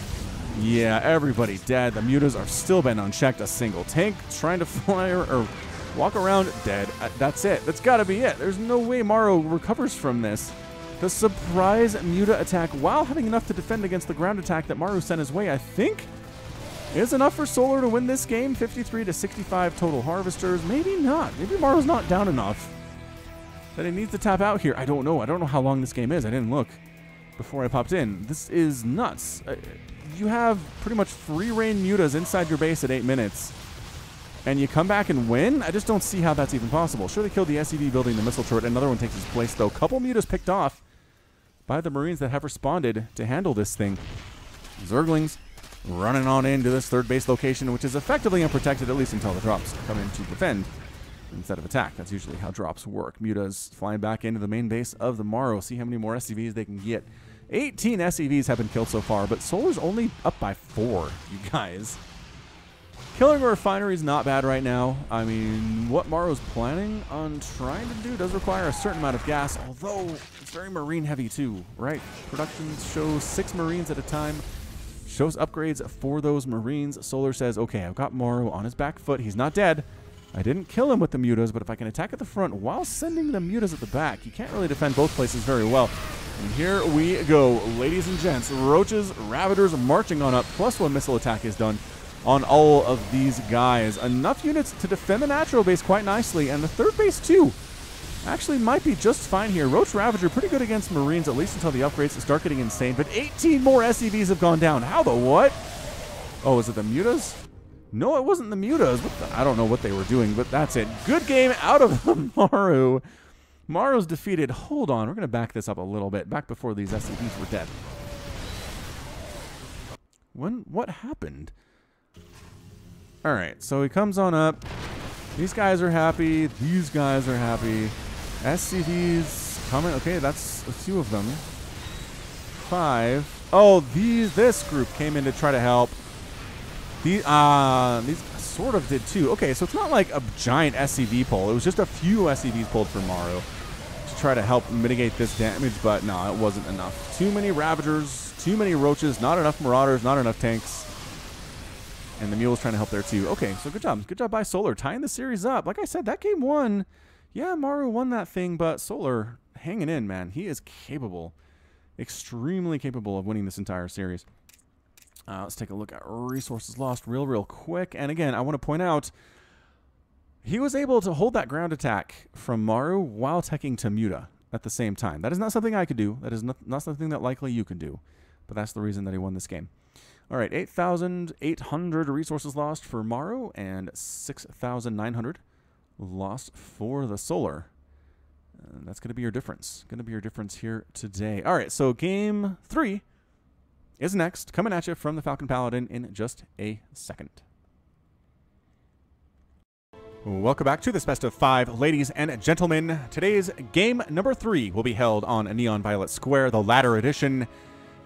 Yeah, everybody dead. The Mutas are still been unchecked. A single tank trying to fly or walk around dead. That's it. That's got to be it. There's no way Maru recovers from this. The surprise Muta attack, while having enough to defend against the ground attack that Maru sent his way, I think is enough for Solar to win this game. 53 to 65 total harvesters. Maybe not. Maybe Maru's not down enough that he needs to tap out here. I don't know. I don't know how long this game is. I didn't look before I popped in. This is nuts. You have pretty much free reign Mutas inside your base at 8 minutes, and you come back and win? I just don't see how that's even possible. Sure, they killed the SCV building the missile turret. Another one takes its place, though. Couple Mutas picked off by the Marines that have responded to handle this thing. Zerglings running on into this third base location, which is effectively unprotected, at least until the drops come in to defend instead of attack. That's usually how drops work. Muta's flying back into the main base of the Maru. See how many more SCVs they can get. 18 SCVs have been killed so far, but Solar's only up by 4, you guys. Killing a refinery is not bad right now. I mean, what Maru's planning on trying to do does require a certain amount of gas, although it's very Marine heavy too, right? Production shows 6 Marines at a time. Shows upgrades for those Marines. Solar says, okay, I've got Maru on his back foot. He's not dead. I didn't kill him with the Mutas, but if I can attack at the front while sending the Mutas at the back, you can't really defend both places very well. And here we go, ladies and gents. Roaches, Ravagers marching on up. +1 missile attack is done on all of these guys. Enough units to defend the natural base quite nicely, and the third base too. Actually might be just fine here. Roach Ravager pretty good against Marines, at least until the upgrades start getting insane. But 18 more SCVs have gone down. How the what? Oh, is it the Mutas? No, it wasn't the Mutas. I don't know what they were doing, but that's it. Good game out of the Maru. Maru's defeated. Hold on, we're going to back this up a little bit. Back before these SCVs were dead. What happened? All right, so he comes on up. These guys are happy. These guys are happy. SCVs coming. Okay, that's a few of them. 5. Oh, this group came in to try to help. These sort of did too. Okay, so it's not like a giant SCV pull. It was just a few SCVs pulled for Maru to try to help mitigate this damage, but no, it wasn't enough. Too many Ravagers, too many Roaches, not enough Marauders, not enough tanks. And the Mule's trying to help there too. Okay, so good job. Good job by Solar, tying the series up. Like I said, that game won. Yeah, Maru won that thing, but Solar hanging in, man. He is capable, extremely capable of winning this entire series. Let's take a look at resources lost real quick. And again, I want to point out, he was able to hold that ground attack from Maru while teching to Muta at the same time. That is not something I could do. That is not something that likely you can do. But that's the reason that he won this game. All right, 8,800 resources lost for Maru and 6,900 lost for the Solar. That's going to be your difference. Going to be your difference here today. All right, so game 3 is next. Coming at you from the Falcon Paladin in just a second. Welcome back to this best of 5, ladies and gentlemen. Today's game number 3 will be held on Neon Violet Square, the ladder edition.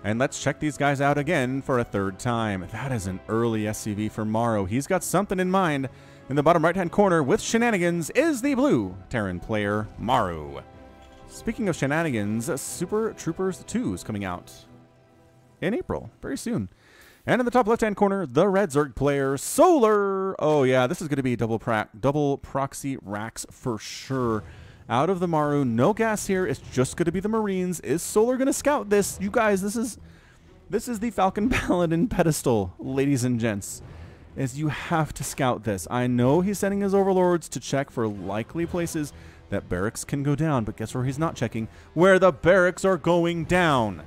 And let's check these guys out again for a 3rd time. That is an early SCV for Maru. He's got something in mind. In the bottom right-hand corner with shenanigans is the blue Terran player, Maru. Speaking of shenanigans, Super Troopers 2 is coming out in April, very soon. And in the top left-hand corner, the red Zerg player, Solar. Oh yeah, this is going to be double proxy racks for sure. Out of the Maru, no gas here. It's just going to be the Marines. Is Solar going to scout this? You guys, this is the Falcon Paladin pedestal, ladies and gents. Is you have to scout this. I know he's sending his overlords to check for likely places that barracks can go down, but guess where he's not checking? Where the barracks are going down.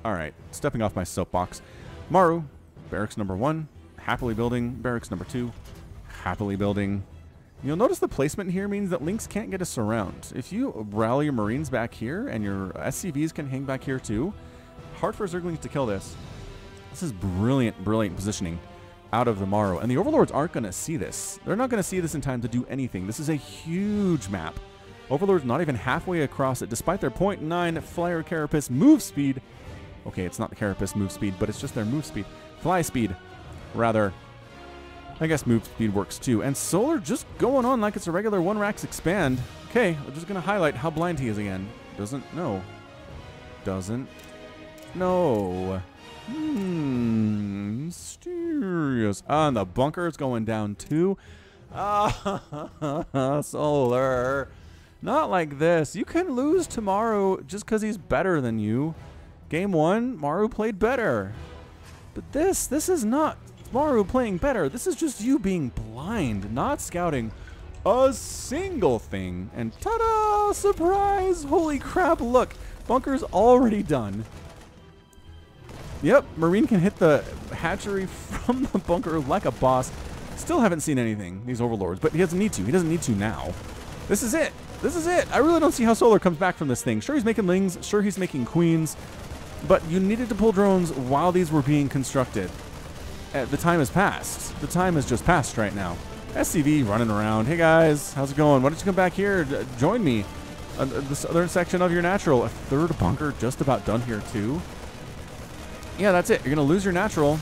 All right, stepping off my soapbox. Maru, barracks number 1, happily building. Barracks number 2, happily building. You'll notice the placement here means that Lynx can't get a surround. If you rally your Marines back here and your SCVs can hang back here too, hard for Zerglings to kill this. This is brilliant, brilliant positioning out of the Maru. And the Overlords aren't going to see this. They're not going to see this in time to do anything. This is a huge map. Overlord's not even halfway across it, despite their 0.9 Flyer Carapace move speed. Okay, it's not the Carapace move speed, but it's just their move speed. Fly speed, rather. I guess move speed works too. And Solar just going on like it's a regular 1-Rax expand. Okay, we're just going to highlight how blind he is again. Doesn't know. Doesn't know. Mysterious. And the bunker is going down too. Solar. Not like this. You can lose tomorrow just because he's better than you. Game 1, Maru played better. But this is not Maru playing better. This is just you being blind, not scouting a single thing. And ta-da! Surprise! Holy crap, look. Bunker's already done. Yep, Marine can hit the hatchery from the bunker like a boss. Still haven't seen anything, these Overlords, but he doesn't need to. He doesn't need to now. This is it. This is it. I really don't see how Solar comes back from this thing. Sure, he's making Lings. Sure, he's making Queens. But you needed to pull drones while these were being constructed. The time has passed. The time has just passed right now. SCV running around. Hey guys, how's it going? Why don't you come back here? Join me. The southern section of your natural. A 3rd bunker just about done here too. Yeah, that's it. You're going to lose your natural.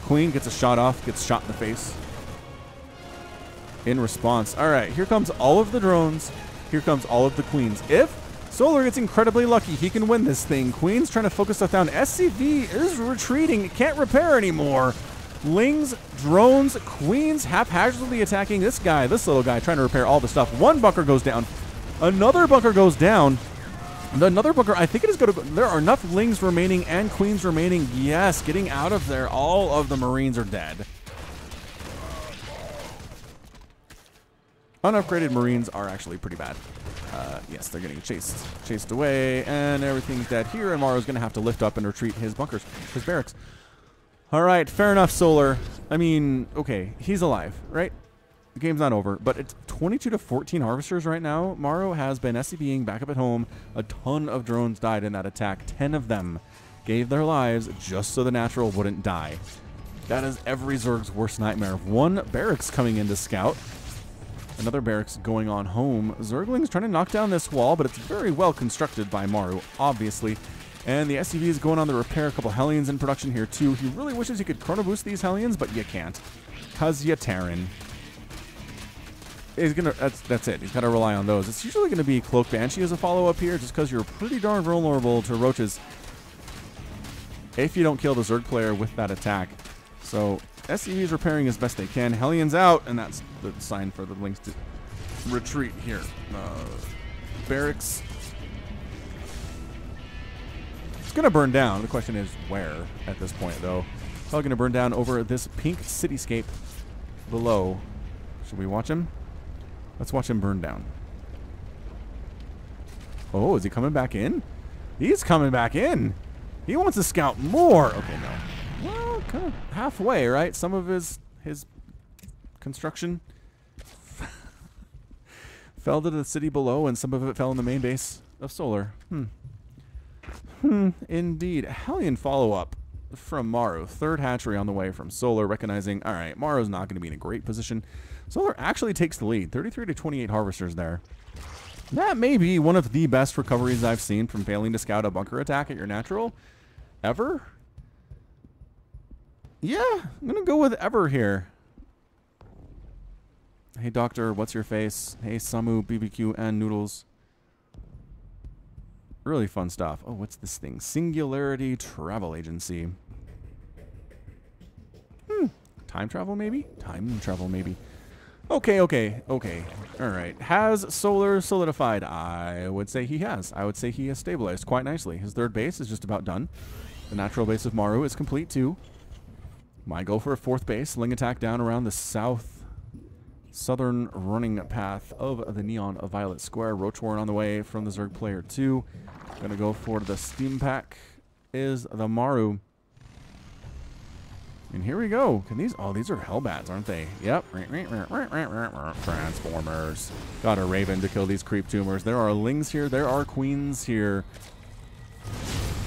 Queen gets a shot off, gets shot in the face. In response. All right, here comes all of the drones. Here comes all of the Queens. If Solar gets incredibly lucky, he can win this thing. Queen's trying to focus stuff down. SCV is retreating. It can't repair anymore. Lings, drones, Queens haphazardly attacking this guy, this little guy, trying to repair all the stuff. 1 bunker goes down. Another bunker goes down. Another bunker, I think it is going to go. There are enough Lings remaining and Queens remaining. Yes, getting out of there. All of the Marines are dead. Unupgraded Marines are actually pretty bad. Yes, they're getting chased away, and everything's dead here, and Maru's going to have to lift up and retreat his bunkers, his barracks. All right, fair enough, Solar. I mean, okay, he's alive, right? The game's not over, but it's 22 to 14 harvesters right now. Maru has been SCBing back up at home. A ton of drones died in that attack. 10 of them gave their lives just so the natural wouldn't die. That is every Zerg's worst nightmare. 1 barracks coming in to scout. Another barracks going on home. Zergling's trying to knock down this wall, but it's very well constructed by Maru, obviously. And the SCV is going on to repair a couple Hellions in production here, too. He really wishes he could chrono boost these Hellions, but you can't. Because you're Terran. He's gonna, that's it. He's got to rely on those. It's usually going to be Cloak Banshee as a follow-up here, just because you're pretty darn vulnerable to roaches if you don't kill the Zerg player with that attack. So SCV is repairing as best they can. Hellions out, and that's the sign for the Lynx to retreat here. Barracks. It's going to burn down. The question is where at this point, though. Probably going to burn down over this pink cityscape below. Should we watch him? Let's watch him burn down. Oh, is he coming back in? He's coming back in. He wants to scout more. Okay, no. Well, kind of halfway, right? Some of his construction fell to the city below, and some of it fell in the main base of Solar. Indeed. Hellion follow-up from Maru. Third hatchery on the way from Solar, recognizing, all right, Maru's not going to be in a great position. Solar actually takes the lead. 33 to 28 harvesters there. That may be one of the best recoveries I've seen from failing to scout a bunker attack at your natural ever. Yeah, I'm going to go with ever here. Hey, Doctor, what's your face? Hey, Samu, BBQ, and Noodles. Really fun stuff. Oh, what's this thing? Singularity Travel Agency. Time travel, maybe? Time travel, maybe. Okay. All right. Has Solar solidified? I would say he has. I would say he has stabilized quite nicely. His third base is just about done. The natural base of Maru is complete, too. Might go for a fourth base. Ling attack down around the southern running path of the Neon Violet Square. Roach Warren on the way from the Zerg player 2. Gonna go for the steam pack is the Maru. And here we go. Can these... Oh, these are Hellbats, aren't they? Yep. Transformers. Got a Raven to kill these creep tumors. There are Lings here. There are Queens here.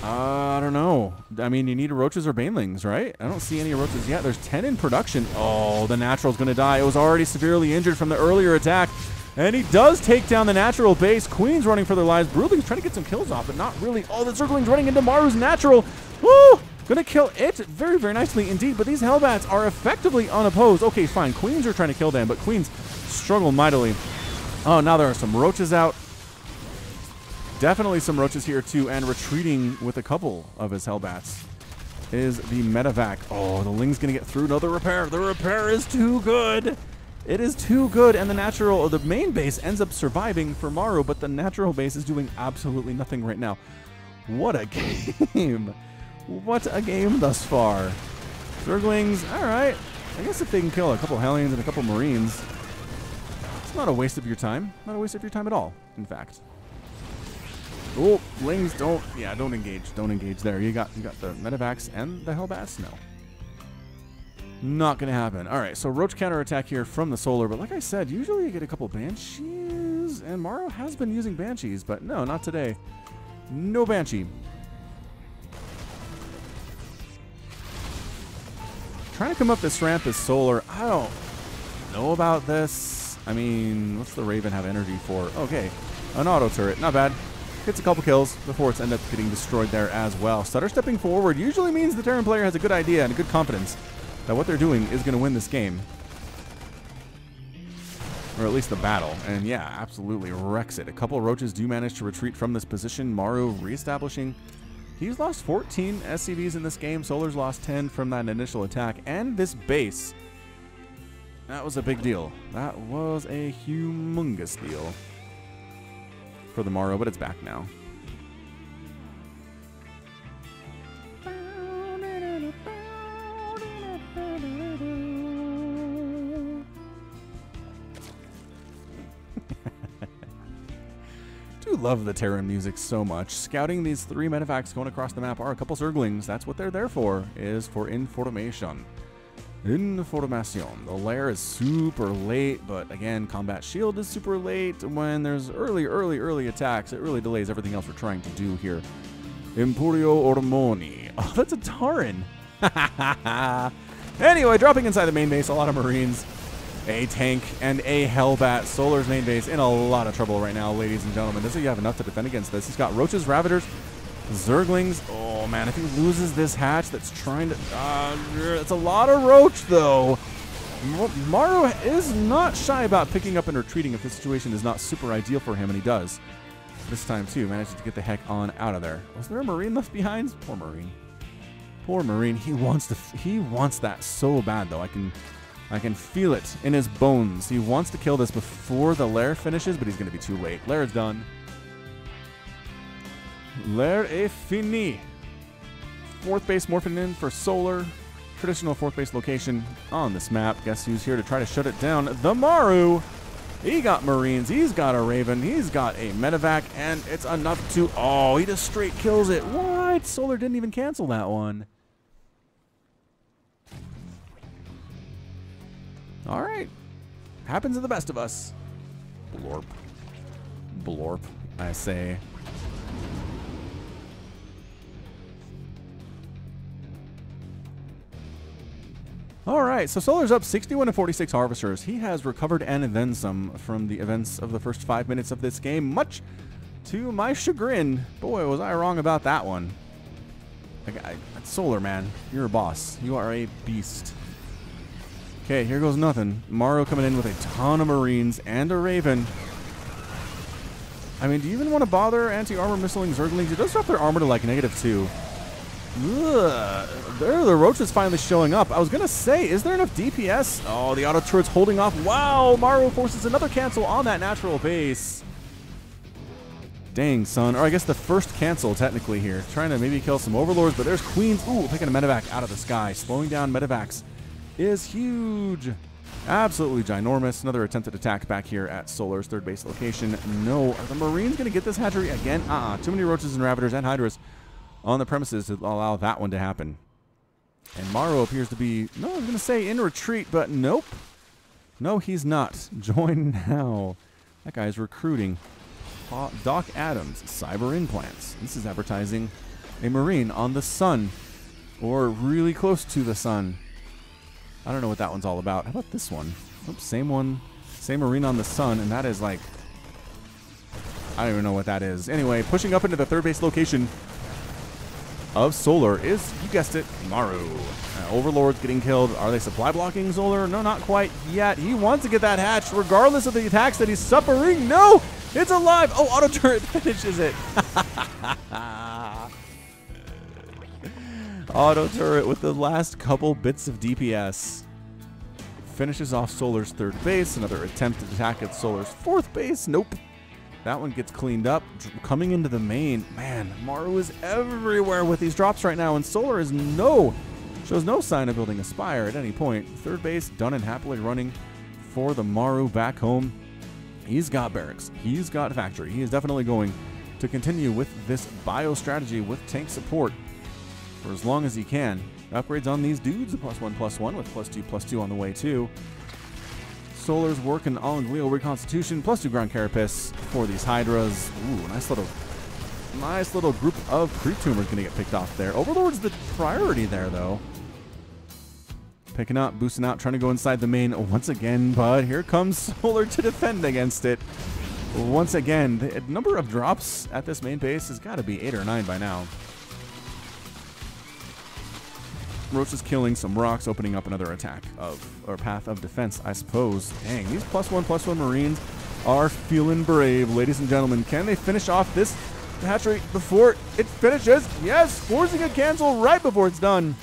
I don't know. I mean, you need Roaches or Banelings, right? I don't see any Roaches yet. There's 10 in production. Oh, the Natural's going to die. It was already severely injured from the earlier attack. And he does take down the Natural base. Queen's running for their lives. Broodling's trying to get some kills off, but not really. Oh, the Zergling's running into Maru's Natural. Woo! Going to kill it very, very nicely indeed. But these Hellbats are effectively unopposed. Okay, fine. Queens are trying to kill them, but Queens struggle mightily. Oh, now there are some Roaches out. Definitely some Roaches here, too, and retreating with a couple of his Hellbats is the Medivac. Oh, the Ling's going to get through. No, the repair. The repair is too good. It is too good, and the main base ends up surviving for Maru, but the natural base is doing absolutely nothing right now. What a game. What a game thus far. Zerglings, all right. I guess if they can kill a couple Hellions and a couple Marines, it's not a waste of your time. Not a waste of your time at all, in fact. Oh, Lings, don't engage. Don't engage there. You got the Medivacs and the Hellbats? No. Not going to happen. All right, so Roach counterattack here from the Solar, but like I said, usually you get a couple Banshees, and Maru has been using Banshees, but no, not today. No Banshee. Trying to come up this ramp is Solar. I don't know about this. I mean, what's the Raven have energy for? Okay, an auto turret. Not bad. Gets a couple kills before it's ended up getting destroyed there as well. Stutter stepping forward usually means the Terran player has a good idea and a good confidence that what they're doing is going to win this game. Or at least the battle. And yeah, absolutely wrecks it. A couple of Roaches do manage to retreat from this position. Maru reestablishing. He's lost 14 SCVs in this game. Solar's lost 10 from that initial attack. And this base. That was a big deal. That was a humongous deal for the Maru, but it's back now. Do love the Terran music so much. Scouting these 3 Medivacs going across the map are a couple Zerglings. That's what they're there for, is for information. Information. The lair is super late, but again, Combat Shield is super late. When there's early attacks, it really delays everything else we're trying to do here. Emporio Ormoni. Oh, that's a Tauren. Anyway, dropping inside the main base, a lot of Marines, a tank, and a Hellbat. Solar's main base in a lot of trouble right now, ladies and gentlemen. Doesn't he have enough to defend against this? He's got Roaches, Ravagers, Zerglings. Oh, man, if he loses this hatch that's trying to... it's a lot of Roach, though. Maru is not shy about picking up and retreating if the situation is not super ideal for him, and he does. This time, too, manages to get the heck on out of there. Was there a Marine left behind? Poor Marine. Poor Marine. He wants that so bad, though. I can feel it in his bones. He wants to kill this before the lair finishes, but he's going to be too late. Lair is done. Lair est fini. 4th base morphing in for Solar. Traditional 4th base location on this map. Guess who's here to try to shut it down? The Maru. He got Marines. He's got a Raven. He's got a Medivac, and it's enough to... Oh, he just straight kills it. What? Solar didn't even cancel that one. All right. Happens to the best of us. Blorp. Blorp, I say. All right, so Solar's up 61 to 46 Harvesters. He has recovered and then some from the events of the first 5 minutes of this game, much to my chagrin. Boy, was I wrong about that one. Solar, man, you're a boss. You are a beast. Okay, here goes nothing. Maru coming in with a ton of Marines and a Raven. I mean, do you even want to bother anti-armor missiling Zerglings? It does drop their armor to like -2. Ugh. There, the Roach is finally showing up. I was going to say, is there enough DPS? Oh, the auto turret's holding off. Wow, Maru forces another cancel on that natural base. Dang, son. Or I guess the first cancel, technically, here. Trying to maybe kill some Overlords, but there's Queens. Ooh, taking a medevac out of the sky. Slowing down medevacs is huge. Absolutely ginormous. Another attempted attack back here at Solar's third base location. No. Are the Marines going to get this hatchery again? Too many Roaches and Ravagers and Hydras on the premises to allow that one to happen. And Maru appears to be, no, I was going to say in retreat, but nope. No, he's not. Join now. That guy's recruiting. Doc Adams, Cyber Implants. This is advertising a Marine on the sun, or really close to the sun. I don't know what that one's all about. How about this one? Oops, same one. Same Marine on the sun, and that is like, I don't even know what that is. Anyway, pushing up into the third base location of Solar is, you guessed it, Maru. Overlord's getting killed. Are they supply blocking Solar? No, not quite yet. He wants to get that hatch regardless of the attacks that he's suffering. No, it's alive. Oh, auto turret finishes it. Auto turret with the last couple bits of DPS. Finishes off Solar's third base. Another attempted attack at Solar's fourth base. Nope. That one gets cleaned up. Coming into the main. Man, Maru is everywhere with these drops right now, and Solar is shows no sign of building a spire at any point. Third base done and happily running for the Maru back home. He's got barracks. He's got factory. He is definitely going to continue with this bio strategy with tank support for as long as he can. Upgrades on these dudes, a +1/+1 with +2/+2 on the way too. Solar's working on Glial Reconstitution, +2 Ground Carapace for these Hydras. Ooh, nice little group of Creep Tumors going to get picked off there. Overlord's the priority there, though. Picking up, boosting out, trying to go inside the main once again, but here comes Solar to defend against it. Once again, the number of drops at this main base has got to be 8 or 9 by now. Roach is killing some rocks, opening up another attack or path of defense, I suppose. Dang, these +1/+1 Marines are feeling brave, ladies and gentlemen. Can they finish off this hatchery before it finishes? Yes, forcing a cancel right before it's done.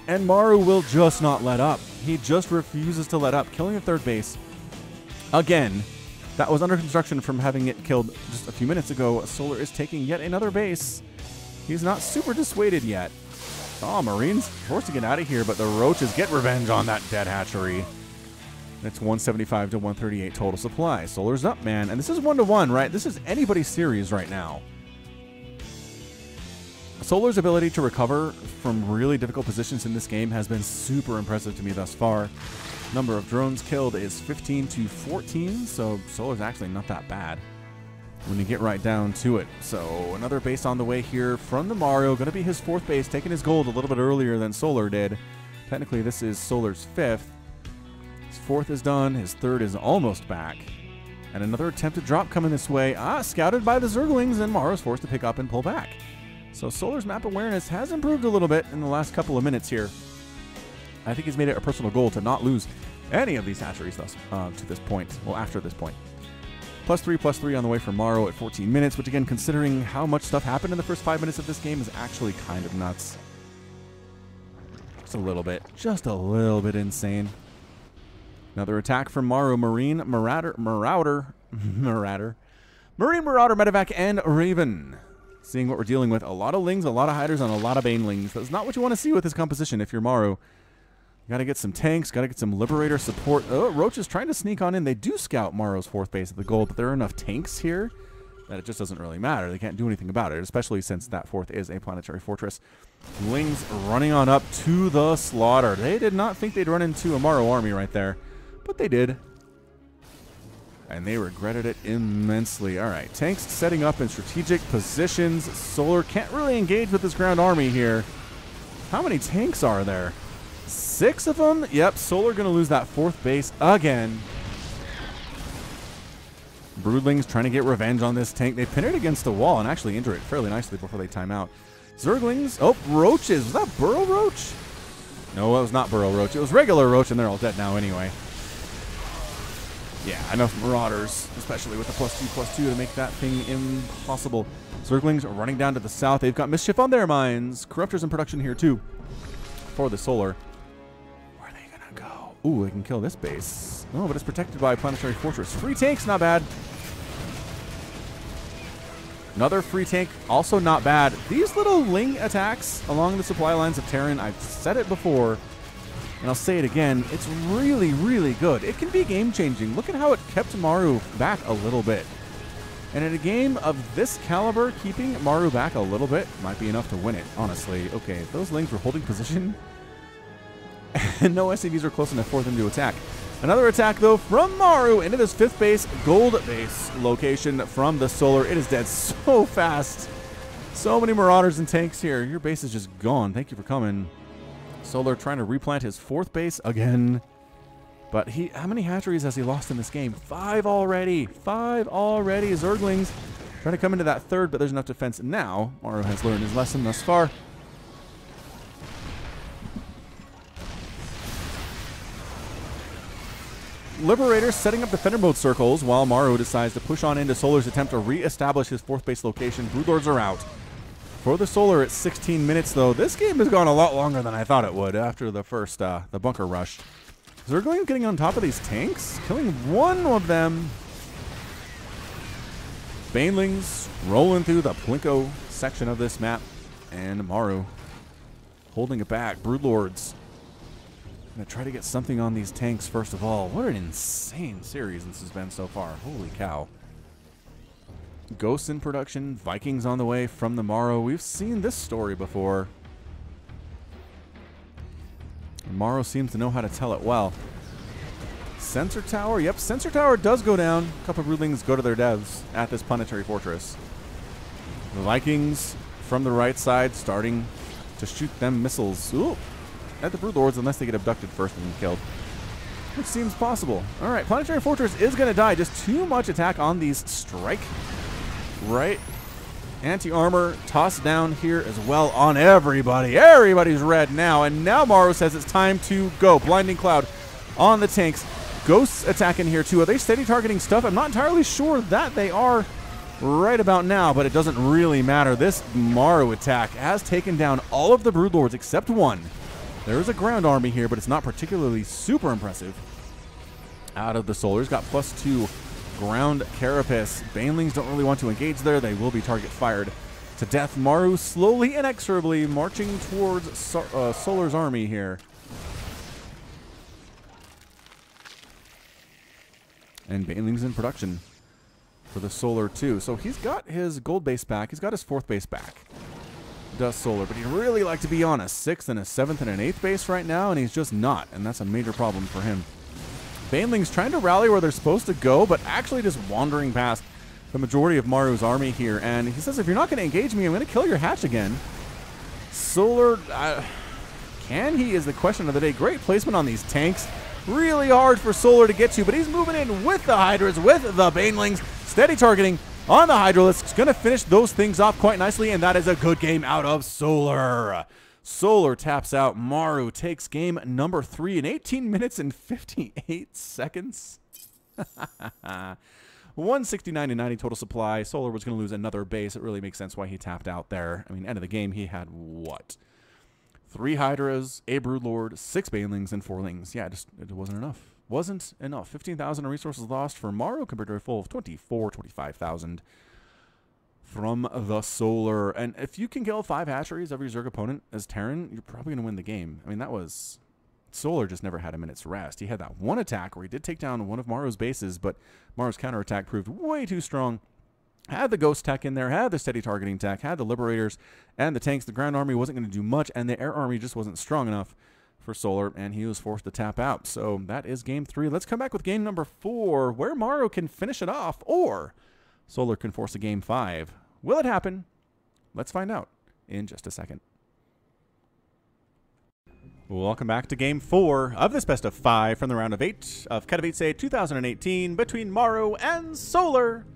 And Maru will just not let up. He just refuses to let up, killing the third base again. That was under construction from having it killed just a few minutes ago. Solar is taking yet another base. He's not super dissuaded yet. Oh, Marines forced to get out of here, but the Roaches get revenge on that dead hatchery. It's 175 to 138 total supply. Solar's up, man. And this is 1-to-1, right? This is anybody's series right now. Solar's ability to recover from really difficult positions in this game has been super impressive to me thus far. Number of drones killed is 15 to 14, so Solar's actually not that bad when you get right down to it. So another base on the way here from the Maru. Going to be his fourth base, taking his gold a little bit earlier than Solar did. Technically, this is Solar's fifth. His fourth is done. His third is almost back. And another attempted drop coming this way. Scouted by the Zerglings, and Maru's forced to pick up and pull back. So Solar's map awareness has improved a little bit in the last couple of minutes here. I think he's made it a personal goal to not lose any of these hatcheries thus to this point. Well, after this point. +3/+3 on the way for Maru at 14 minutes, which again, considering how much stuff happened in the first 5 minutes of this game, is actually kind of nuts. Just a little bit insane. Another attack from Maru. Marine Marauder, Medevac, and Raven. Seeing what we're dealing with. A lot of Lings, a lot of Hiders, and a lot of Banelings. That's not what you want to see with this composition if you're Maru. Got to get some tanks, got to get some Liberator support. Oh, Roach is trying to sneak on in. They do scout Maru's fourth base at the gold, but there are enough tanks here that it just doesn't really matter. They can't do anything about it, especially since that fourth is a planetary fortress. Lings running on up to the slaughter. They did not think they'd run into a Maru army right there, but they did. And they regretted it immensely. All right, tanks setting up in strategic positions. Solar can't really engage with this ground army here. How many tanks are there? 6 of them? Yep, Solar going to lose that 4th base again. Broodlings trying to get revenge on this tank. They pin it against the wall and actually injure it fairly nicely before they time out. Zerglings. Oh, roaches. Was that Burrow Roach? No, it was not Burrow Roach. It was regular Roach, and they're all dead now anyway. Yeah, enough Marauders, especially with the +2/+2 to make that thing impossible. Zerglings are running down to the south. They've got Mischief on their minds. Corruptors in production here, too, for the Solar. Where are they going to go? Ooh, they can kill this base. Oh, but it's protected by a Planetary Fortress. Free tanks, not bad. Another free tank, also not bad. These little Ling attacks along the supply lines of Terran, I've said it before, and I'll say it again, it's really, really good. It can be game-changing. Look at how it kept Maru back a little bit. And in a game of this caliber, keeping Maru back a little bit might be enough to win it, honestly. Okay, those Lings were holding position, and no SCVs are close enough for them to attack. Another attack, though, from Maru into this 5th base, gold base location from the Solar. It is dead so fast. So many Marauders and tanks here. Your base is just gone. Thank you for coming. Solar trying to replant his 4th base again. But how many hatcheries has he lost in this game? 5 already. 5 already. Zerglings trying to come into that 3rd, but there's enough defense now. Maru has learned his lesson thus far. Liberators setting up defender mode circles while Maru decides to push on into Solar's attempt to re-establish his 4th base location. Broodlords are out. For the Solar, it's 16 minutes, though. This game has gone a lot longer than I thought it would after the first, the bunker rush. Zerglings getting on top of these tanks, killing one of them. Banelings rolling through the Plinko section of this map. And Maru holding it back. Broodlords going to try to get something on these tanks first of all. What an insane series this has been so far. Holy cow. Ghosts in production. Vikings on the way from the Maru. We've seen this story before. Maru seems to know how to tell it well. Sensor tower. Yep, sensor tower does go down. A couple of Broodlings go to their devs at this Planetary Fortress. The Vikings from the right side starting to shoot them missiles. Ooh. At the Broodlords, unless they get abducted first and killed. Which seems possible. Alright, Planetary Fortress is going to die. Just too much attack on these strike. Right. Anti-armor tossed down here as well on everybody. Everybody's red now. And now Maru says it's time to go. Blinding Cloud on the tanks. Ghosts attacking here too. Are they steady targeting stuff? I'm not entirely sure that they are right about now, but it doesn't really matter. This Maru attack has taken down all of the Broodlords except one. There is a ground army here, but it's not particularly super impressive. Out of the Solars, got +2 ground carapace. Banelings don't really want to engage there. They will be target fired to death. Maru slowly, inexorably marching towards Solar's army here. And Banelings in production for the Solar too. So he's got his gold base back. He's got his 4th base back. Does Solar, but he'd really like to be on a 6th and a 7th and an 8th base right now, and he's just not, and that's a major problem for him. Banelings trying to rally where they're supposed to go, but actually just wandering past the majority of Maru's army here, and he says, if you're not going to engage me, I'm going to kill your hatch again. Solar, can he is the question of the day. Great placement on these tanks. Really hard for Solar to get to, but he's moving in with the Hydras, with the Banelings. Steady targeting on the Hydralisks. Going to finish those things off quite nicely, and that is a good game out of Solar. Solar taps out. Maru takes game number 3 in 18 minutes and 58 seconds. 169 to 90 total supply. Solar was going to lose another base. It really makes sense why he tapped out there. I mean, end of the game, he had what? 3 Hydras, a Broodlord, 6 Banelings, and 4 Lings. Yeah, it wasn't enough. Wasn't enough. 15,000 resources lost for Maru compared to a full of 25,000 from the Solar. And if you can kill 5 hatcheries of your Zerg opponent as Terran, you're probably going to win the game. I mean, that was... Solar just never had a minute's rest. He had that one attack where he did take down one of Maru's bases, but Maru's counterattack proved way too strong. Had the Ghost Tech in there, had the Steady Targeting Tech, had the Liberators and the tanks. The Ground Army wasn't going to do much, and the Air Army just wasn't strong enough for Solar, and he was forced to tap out. So that is game 3. Let's come back with game number 4, where Maru can finish it off, or Solar can force a game 5. Will it happen? Let's find out in just a second. Welcome back to game 4 of this best of 5 from the round of 8 of Katowice 2018 between Maru and Solar.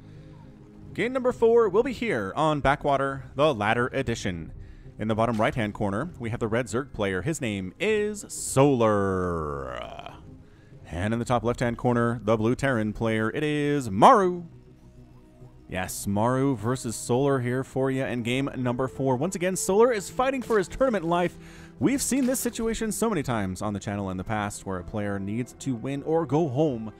Game number 4 will be here on Backwater, the Ladder Edition. In the bottom right-hand corner, we have the red Zerg player. His name is Solar. And in the top left-hand corner, the blue Terran player. It is Maru. Yes, Maru versus Solar here for you in game number 4. Once again, Solar is fighting for his tournament life. We've seen this situation so many times on the channel in the past where a player needs to win or go home.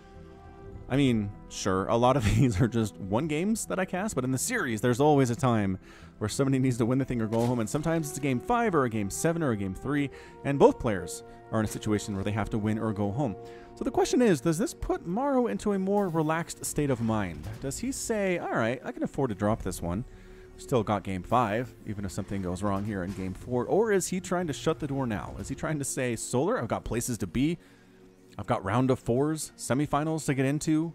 I mean, sure, a lot of these are just one games that I cast, but in the series, there's always a time where somebody needs to win the thing or go home, and sometimes it's a game 5 or a game 7 or a game 3, and both players are in a situation where they have to win or go home. So the question is, does this put Maru into a more relaxed state of mind? Does he say, all right, I can afford to drop this one, still got game 5, even if something goes wrong here in game 4, or is he trying to shut the door now? Is he trying to say, Solar, I've got places to be, I've got round of 4s, semifinals to get into.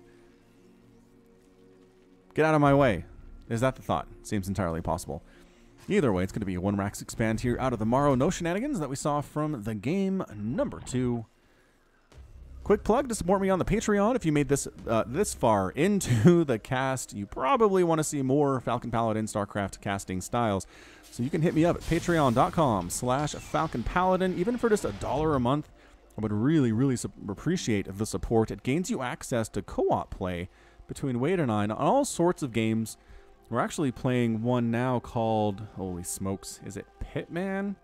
Get out of my way. Is that the thought? Seems entirely possible. Either way, it's going to be a 1 Rax expand here out of the Maru. No shenanigans that we saw from the game number 2. Quick plug to support me on the Patreon. If you made this this far into the cast, you probably want to see more Falcon Paladin StarCraft casting styles. So you can hit me up at patreon.com/Falcon Paladin. Even for just $1 a month, I would really, really appreciate the support. It gains you access to co-op play between Wade and I on all sorts of games. We're actually playing one now called, holy smokes, is it Pitman?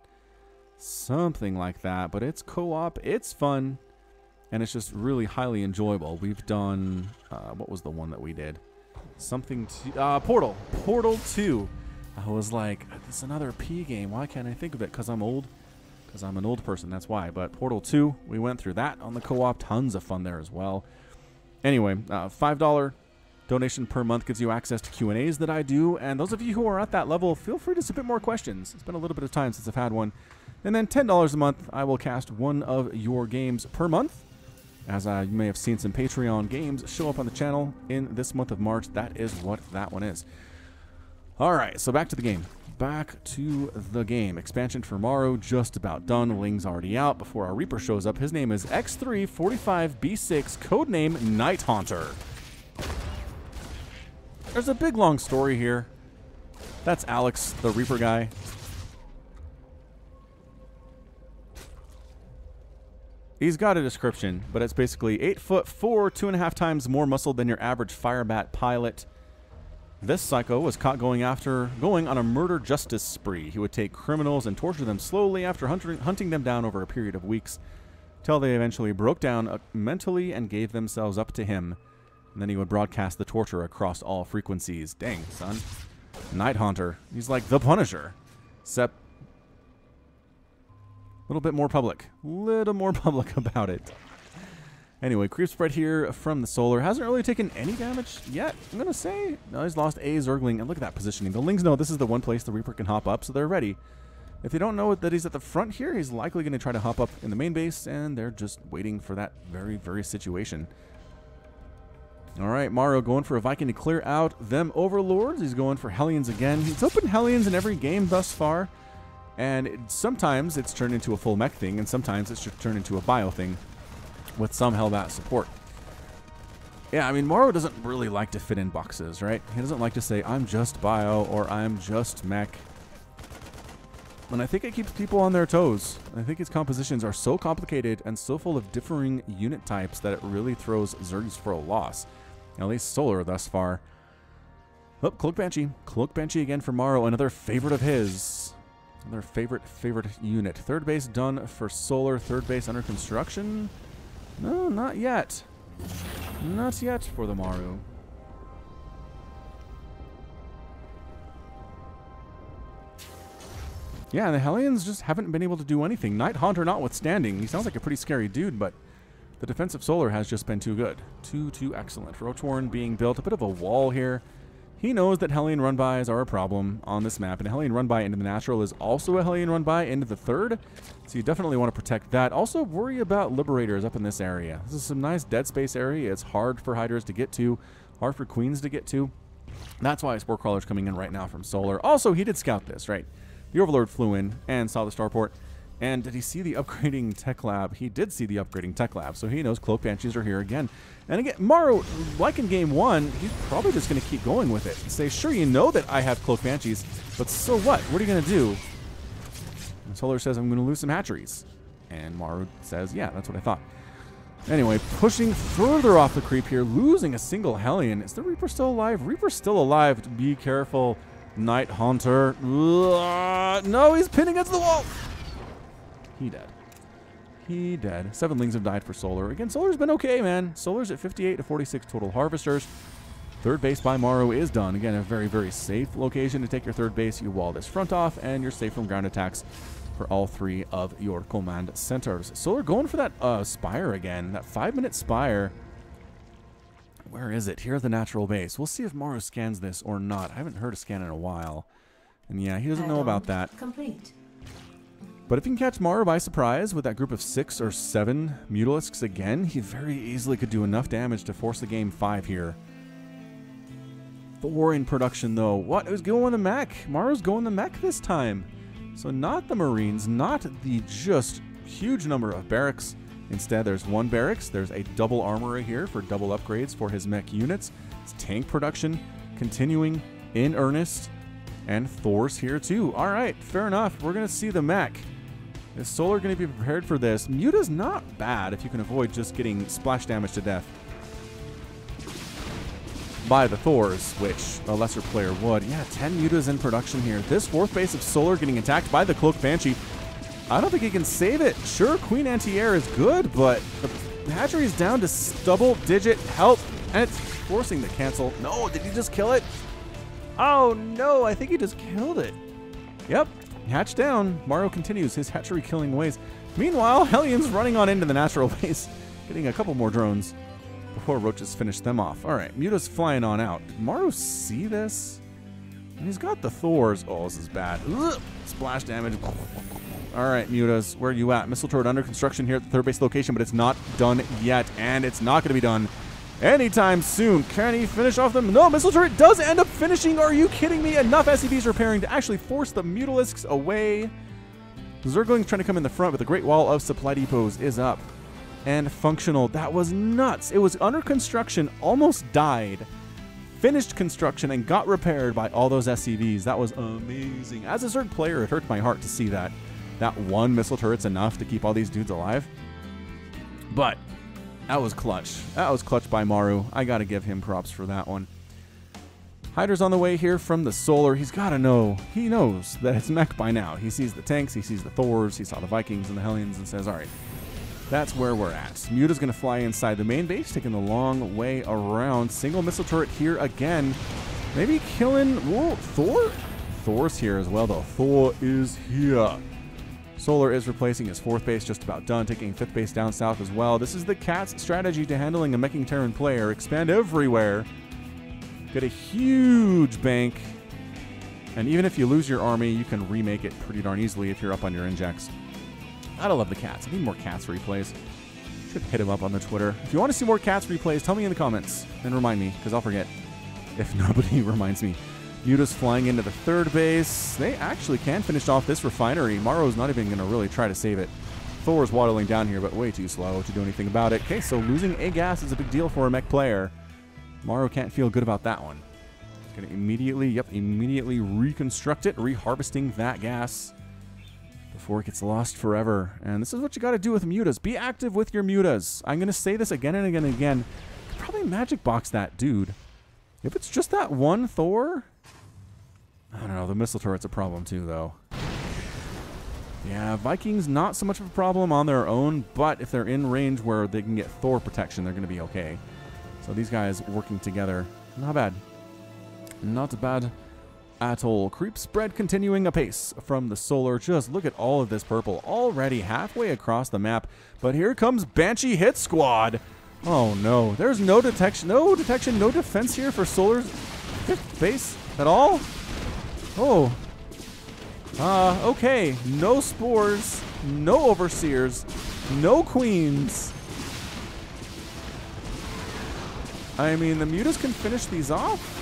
Something like that, but it's co-op, it's fun, and it's just really highly enjoyable. We've done, what was the one that we did? Something to, Portal 2. I was like, this is another P game, why can't I think of it? Because I'm old. Because I'm an old person, that's why. But Portal 2, we went through that on the co-op. Tons of fun there as well. Anyway, $5 donation per month gives you access to Q&As that I do. And those of you who are at that level, feel free to submit more questions. It's been a little bit of time since I've had one. And then $10 a month, I will cast one of your games per month. As you may have seen some Patreon games show up on the channel in this month of March. That is what that one is. All right, so back to the game. Back to the game. Expansion for Maru just about done. Ling's already out before our Reaper shows up. His name is X345B6, codename Night Haunter. There's a big long story here. That's Alex, the Reaper guy. He's got a description, but it's basically 8'4", 2.5 times more muscle than your average Firebat pilot. This psycho was caught going on a murder justice spree. He would take criminals and torture them slowly after hunting them down over a period of weeks, till they eventually broke down mentally and gave themselves up to him. And then he would broadcast the torture across all frequencies. Dang, son. Night Haunter. He's like the Punisher, except a little bit more public. Little more public about it. Anyway, creep spread here from the Solar. Hasn't really taken any damage yet, I'm going to say. No, he's lost a Zergling, and look at that positioning. The Lings know this is the one place the Reaper can hop up, so they're ready. If they don't know that he's at the front here, he's likely going to try to hop up in the main base, and they're just waiting for that very, very situation. All right, Maru going for a Viking to clear out them Overlords. He's going for Hellions again. He's opened Hellions in every game thus far, and sometimes it's turned into a full mech thing, and sometimes it's just turned into a bio thing with some Hellbat support. Yeah, I mean, Maru doesn't really like to fit in boxes, right? He doesn't like to say, I'm just bio, or I'm just mech. And I think it keeps people on their toes. I think his compositions are so complicated and so full of differing unit types that it really throws Zergs for a loss. At least Solar thus far. Oh, Cloak Banshee. Cloak Banshee again for Maru, another favorite of his. Another favorite unit. Third base done for Solar. Third base under construction. No, not yet. Not yet for the Maru. Yeah, the Hellions just haven't been able to do anything. Night Haunter notwithstanding. He sounds like a pretty scary dude, but the defensive Solar has just been too good. Too excellent. Roach Warren being built. A bit of a wall here. He knows that Hellion run-bys are a problem on this map, and a Hellion run-by into the natural is also a Hellion run-by into the third, so you definitely want to protect that. Also, worry about Liberators up in this area. This is some nice dead space area. It's hard for Hydras to get to, hard for Queens to get to. That's why Spore Crawler's coming in right now from Solar. Also, he did scout this, right? The Overlord flew in and saw the starport. And did he see the upgrading tech lab? He did see the upgrading tech lab, so he knows Cloak Banshees are here again. And again, Maru, like in game 1, he's probably just going to keep going with it. Say, sure, you know that I have Cloak Banshees, but so what? What are you going to do? And Solar says, I'm going to lose some hatcheries. And Maru says, yeah, that's what I thought. Anyway, pushing further off the creep here, losing a single Hellion. Is the Reaper still alive? Reaper's still alive. Be careful, Night Haunter. No, he's pinned against the wall. He dead. He dead. 7 Lings have died for Solar. Again, Solar's been okay, man. Solar's at 58 to 46 total harvesters. Third base by Maru is done. Again, a very, very safe location to take your third base. You wall this front off, and you're safe from ground attacks for all 3 of your command centers. Solar going for that Spire again. That 5-minute Spire. Where is it? Here's the natural base. We'll see if Maru scans this or not. I haven't heard a scan in a while. And yeah, he doesn't know about that. Complete. But if you can catch Maru by surprise with that group of 6 or 7 Mutalisks again, he very easily could do enough damage to force the game 5 here. Thor in production, though. What? It was going the mech. Maru's going the mech this time. So not the Marines, not the just huge number of barracks. Instead, there's 1 barracks. There's a double armorer here for double upgrades for his mech units. It's tank production continuing in earnest. And Thor's here, too. All right, fair enough. We're going to see the mech. Is Solar going to be prepared for this? Muta's not bad if you can avoid just getting splash damage to death by the Thors, which a lesser player would. Yeah, 10 Mutas in production here. This 4th base of Solar getting attacked by the Cloak Banshee. I don't think he can save it. Sure, Queen Anti-Air is good, but the hatchery is down to double-digit health, and it's forcing the cancel. No, did he just kill it? Oh, no, I think he just killed it. Yep. Hatch down. Maru continues his hatchery killing ways. Meanwhile, Hellion's running on into the natural base, getting a couple more drones before Roaches finish them off. All right, Muta's flying on out. Did Maru see this? And he's got the Thors. Oh, this is bad. Ugh. Splash damage. All right, Mutas, where are you at? Missile turret under construction here at the third base location, but it's not done yet, and it's not going to be done anytime soon. Can he finish off them? No, missile turret does end up finishing. Are you kidding me? Enough SCVs repairing to actually force the Mutalisks away. Zergling's trying to come in the front, but the Great Wall of Supply Depots is up and functional. That was nuts. It was under construction, almost died, finished construction, and got repaired by all those SCVs. That was amazing. As a Zerg player, it hurt my heart to see that. That 1 missile turret's enough to keep all these dudes alive. But that was clutch. That was clutch by Maru. I got to give him props for that one. Hydra's on the way here from the Solar. He's got to know. He knows that it's mech by now. He sees the tanks. He sees the Thors. He saw the Vikings and the Hellions and says, all right, that's where we're at. Muta's going to fly inside the main base, taking the long way around. Single missile turret here again. Maybe killing... Whoa, Thor? Thor's here as well, though. Thor is here. Solar is replacing his 4th base, just about done, taking 5th base down south as well. This is the Cat's strategy to handling a meching Terran player. Expand everywhere. Get a huge bank. And even if you lose your army, you can remake it pretty darn easily if you're up on your injects. Gotta love the Cats. I need more Cats replays. Should hit him up on the Twitter. If you want to see more Cats replays, tell me in the comments and remind me, because I'll forget if nobody reminds me. Muta's flying into the 3rd base. They actually can finish off this refinery. Maru's not even going to really try to save it. Thor's waddling down here, but way too slow to do anything about it. Okay, so losing a gas is a big deal for a mech player. Maru can't feel good about that one. Going to immediately reconstruct it, reharvesting that gas before it gets lost forever. And this is what you got to do with Mutas. Be active with your Mutas. I'm going to say this again and again and again. You could probably magic box that dude. If it's just that 1 Thor... I don't know, the missile turret's a problem too, though. Yeah, Vikings not so much of a problem on their own, but if they're in range where they can get Thor protection, they're going to be okay. So these guys working together, not bad. Not bad at all. Creep spread continuing apace from the Solar. Just look at all of this purple already halfway across the map. But here comes Banshee Hit Squad. Oh no, there's no detection, no defense here for Solar's fifth base at all? Oh. Okay. No spores. No overseers. No queens. I mean, the mutas can finish these off.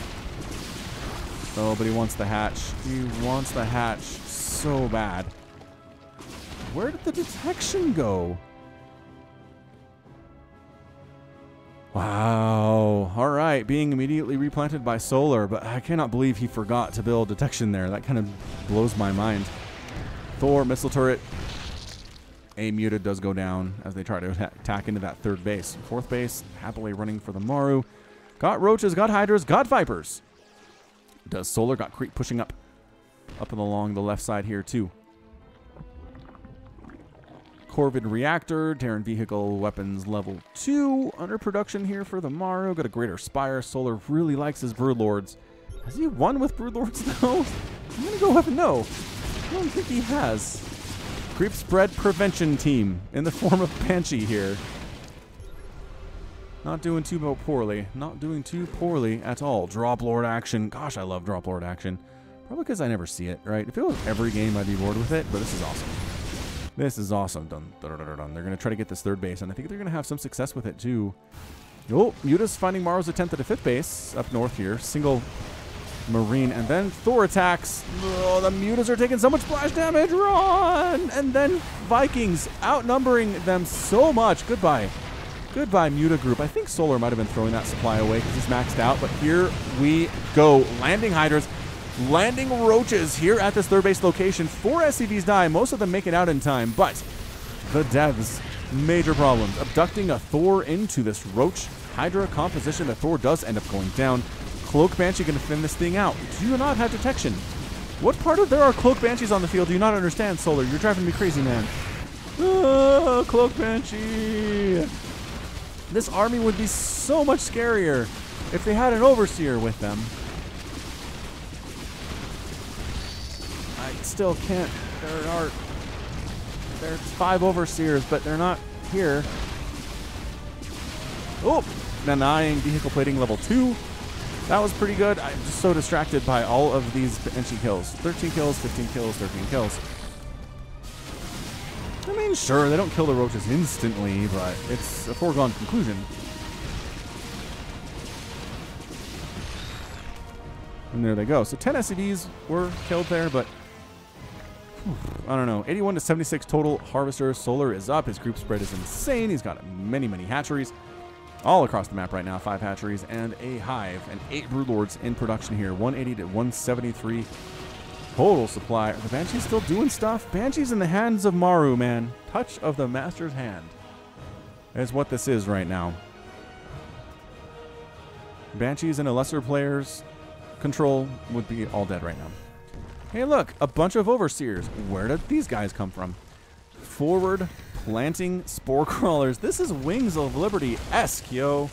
Oh, but he wants the hatch. He wants the hatch so bad. Where did the detection go? Wow. All right. Being immediately replanted by Solar, but I cannot believe he forgot to build detection there. That kind of blows my mind. Thor, missile turret. A muted does go down as they try to attack into that third base. Fourth base, happily running for the Maru. Got roaches, got hydras, got vipers. Does Solar, got creep pushing up and along the left side here too. Corvid reactor, Terran vehicle weapons level 2. Under production here for the Maru. Got a greater spire. Solar really likes his broodlords. Has he won with broodlords though? I'm gonna go with no. I don't think he has. Creep spread prevention team in the form of Banshee here. Not doing too poorly. Not doing too poorly at all. Drop Lord action. Gosh, I love Drop Lord action. Probably because I never see it, right? If it was every game, I'd be bored with it, but this is awesome. This is awesome. Dun, dun, dun, dun, dun. They're going to try to get this third base, and I think they're going to have some success with it, too. Oh, Muta's finding Maru's attempt at a fifth base up north here. Single Marine, and then Thor attacks. Oh, the Mutas are taking so much splash damage. Run! And then Vikings outnumbering them so much. Goodbye. Goodbye, Muta group. I think Solar might have been throwing that supply away because he's maxed out, but here we go. Landing Hydras, landing Roaches here at this third base location. 4 SCVs die. Most of them make it out in time, but the devs, major problems. Abducting a Thor into this Roach Hydra composition. The Thor does end up going down. Cloak Banshee going to thin this thing out. Do you not have detection? What part of there are Cloak Banshees on the field do you not understand, Solar? You're driving me crazy, man. Cloak Banshee. This army would be so much scarier if they had an Overseer with them. I still can't. There's 5 Overseers, but they're not here. Oh, denying vehicle plating level 2. That was pretty good. I'm just so distracted by all of these Banshee kills. 13 kills, 15 kills, 13 kills. I mean, sure, they don't kill the Roaches instantly, but it's a foregone conclusion. And there they go. So 10 SCVs were killed there, but I don't know. 81 to 76 total Harvesters. Solar is up. His group spread is insane. He's got many, many hatcheries all across the map right now. 5 hatcheries and a hive and 8 broodlords in production here. 180 to 173 total supply. Are the Banshees still doing stuff? Banshees in the hands of Maru, man. Touch of the master's hand is what this is right now. Banshees in a lesser player's control would be all dead right now. Hey, look, a bunch of Overseers. Where did these guys come from? Forward planting spore crawlers. This is Wings of Liberty-esque, yo.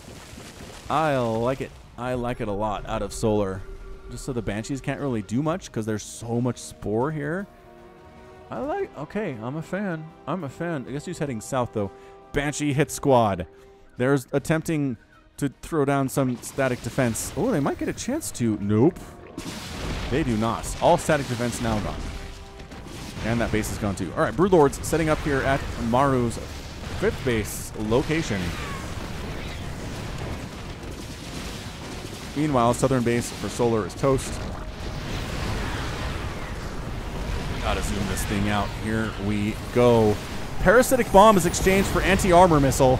I like it. I like it a lot out of Solar. Just so the Banshees can't really do much because there's so much spore here. Okay, I'm a fan. I'm a fan. I guess he's heading south, though. Banshee hit squad. There's attempting to throw down some static defense. Oh, they might get a chance to. Nope. They do not. All static defense now gone. And that base is gone, too. All right, Broodlords setting up here at Maru's 5th base location. Meanwhile, southern base for Solar is toast. Gotta zoom this thing out. Here we go. Parasitic bomb is exchanged for anti-armor missile.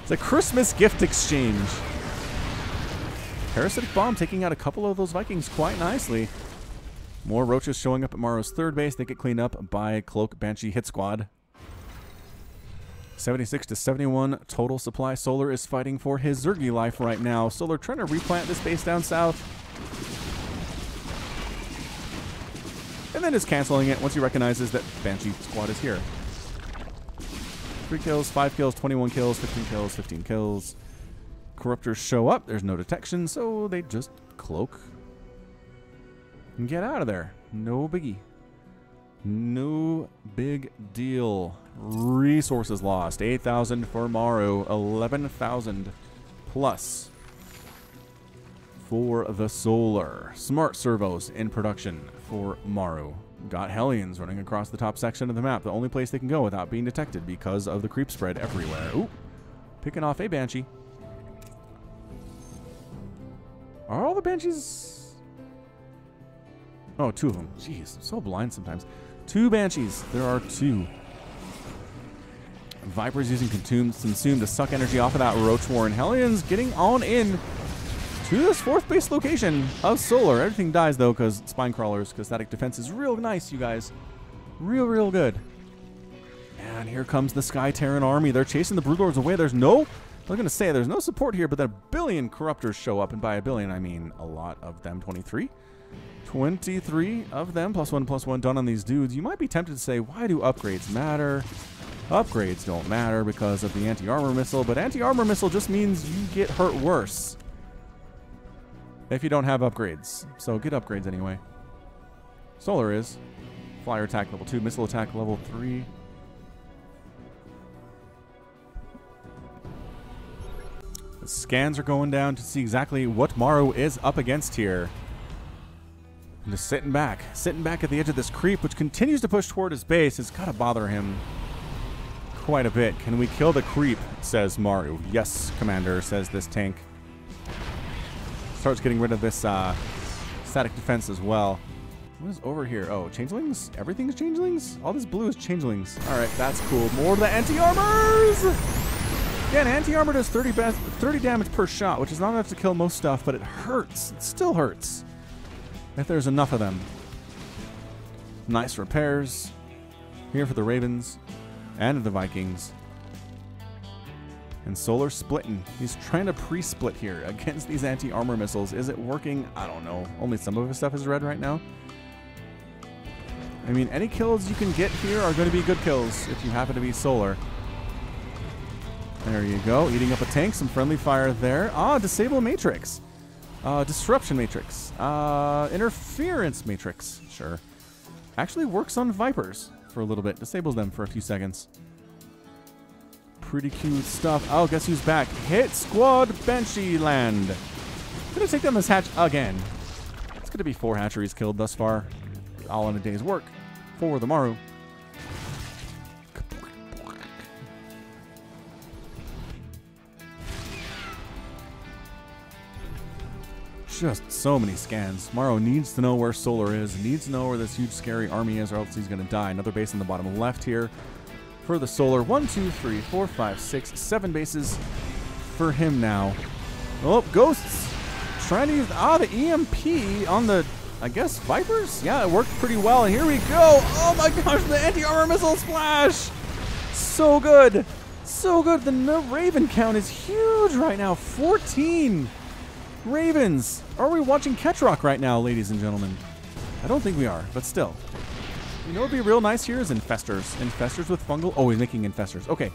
It's a Christmas gift exchange. Parasitic bomb taking out a couple of those Vikings quite nicely. More Roaches showing up at Maru's 3rd base. They get cleaned up by Cloak Banshee hit squad. 76 to 71 total supply. Solar is fighting for his Zergy life right now. Solar trying to replant this base down south. And then just canceling it once he recognizes that Banshee squad is here. 3 kills, 5 kills, 21 kills, 15 kills, 15 kills. Corruptors show up. There's no detection, so they just cloak and get out of there. No biggie. No big deal. Resources lost. 8,000 for Maru. 11,000 plus for the Solar. Smart servos in production for Maru. Got Hellions running across the top section of the map, the only place they can go without being detected because of the creep spread everywhere. Ooh, picking off a Banshee. Are all the Banshees? Oh, 2 of them. Jeez, I'm so blind sometimes. 2 Banshees. There are 2. Vipers using Consume to suck energy off of that Roach War, and Hellions getting on in to this 4th base location of Solar. Everything dies, though, because Spine Crawlers, because static defense is real nice, you guys. Real good. And here comes the Sky Terran army. They're chasing the Broodlords away. There's no... I was going to say, there's no support here, but then a billion Corruptors show up, and by a billion, I mean a lot of them. 23? 23 of them, +1/+1 done on these dudes. You might be tempted to say, why do upgrades matter? Upgrades don't matter because of the anti-armor missile, but anti-armor missile just means you get hurt worse if you don't have upgrades. So get upgrades anyway. Solar is flyer attack level 2, missile attack level 3. The scans are going down to see exactly what Maru is up against here. And just sitting back at the edge of this creep, which continues to push toward his base. It's got to bother him quite a bit. Can we kill the creep, says Maru. Yes, Commander, says this tank. Starts getting rid of this static defense as well. What is over here? Oh, changelings? Everything's changelings? All this blue is changelings. All right, that's cool. More of the anti-armors! Again, anti-armor does 30 damage per shot, which is not enough to kill most stuff, but it hurts. It still hurts if there's enough of them. Nice repairs here for the Ravens and the Vikings. And Solar splitting. He's trying to pre-split here against these anti-armor missiles. Is it working? I don't know. Only some of his stuff is red right now. I mean, any kills you can get here are going to be good kills if you happen to be Solar. There you go. Eating up a tank. Some friendly fire there. Ah, Disable Matrix. Disruption Matrix. Interference Matrix. Sure. Actually works on Vipers for a little bit. Disables them for a few seconds. Pretty cute stuff. Oh, guess who's back? Hit Squad Banshee Land. Gonna take down this hatch again. It's gonna be 4 hatcheries killed thus far. All in a day's work for the Maru. Just so many scans. Maru needs to know where Solar is, needs to know where this huge scary army is, or else he's going to die. Another base in the bottom left here for the Solar. 1, 2, 3, 4, 5, 6, 7 bases for him now. Oh, Ghosts trying to use the EMP on the, I guess, Vipers? Yeah, it worked pretty well, and here we go. Oh my gosh, the anti-armor missile splash! So good. So good. The Raven count is huge right now. 14 Ravens. Are we watching Catch Rock right now, ladies and gentlemen? I don't think we are, but still. You know what would be real nice here is Infestors. Infestors with fungal. Oh, he's making Infestors. Okay.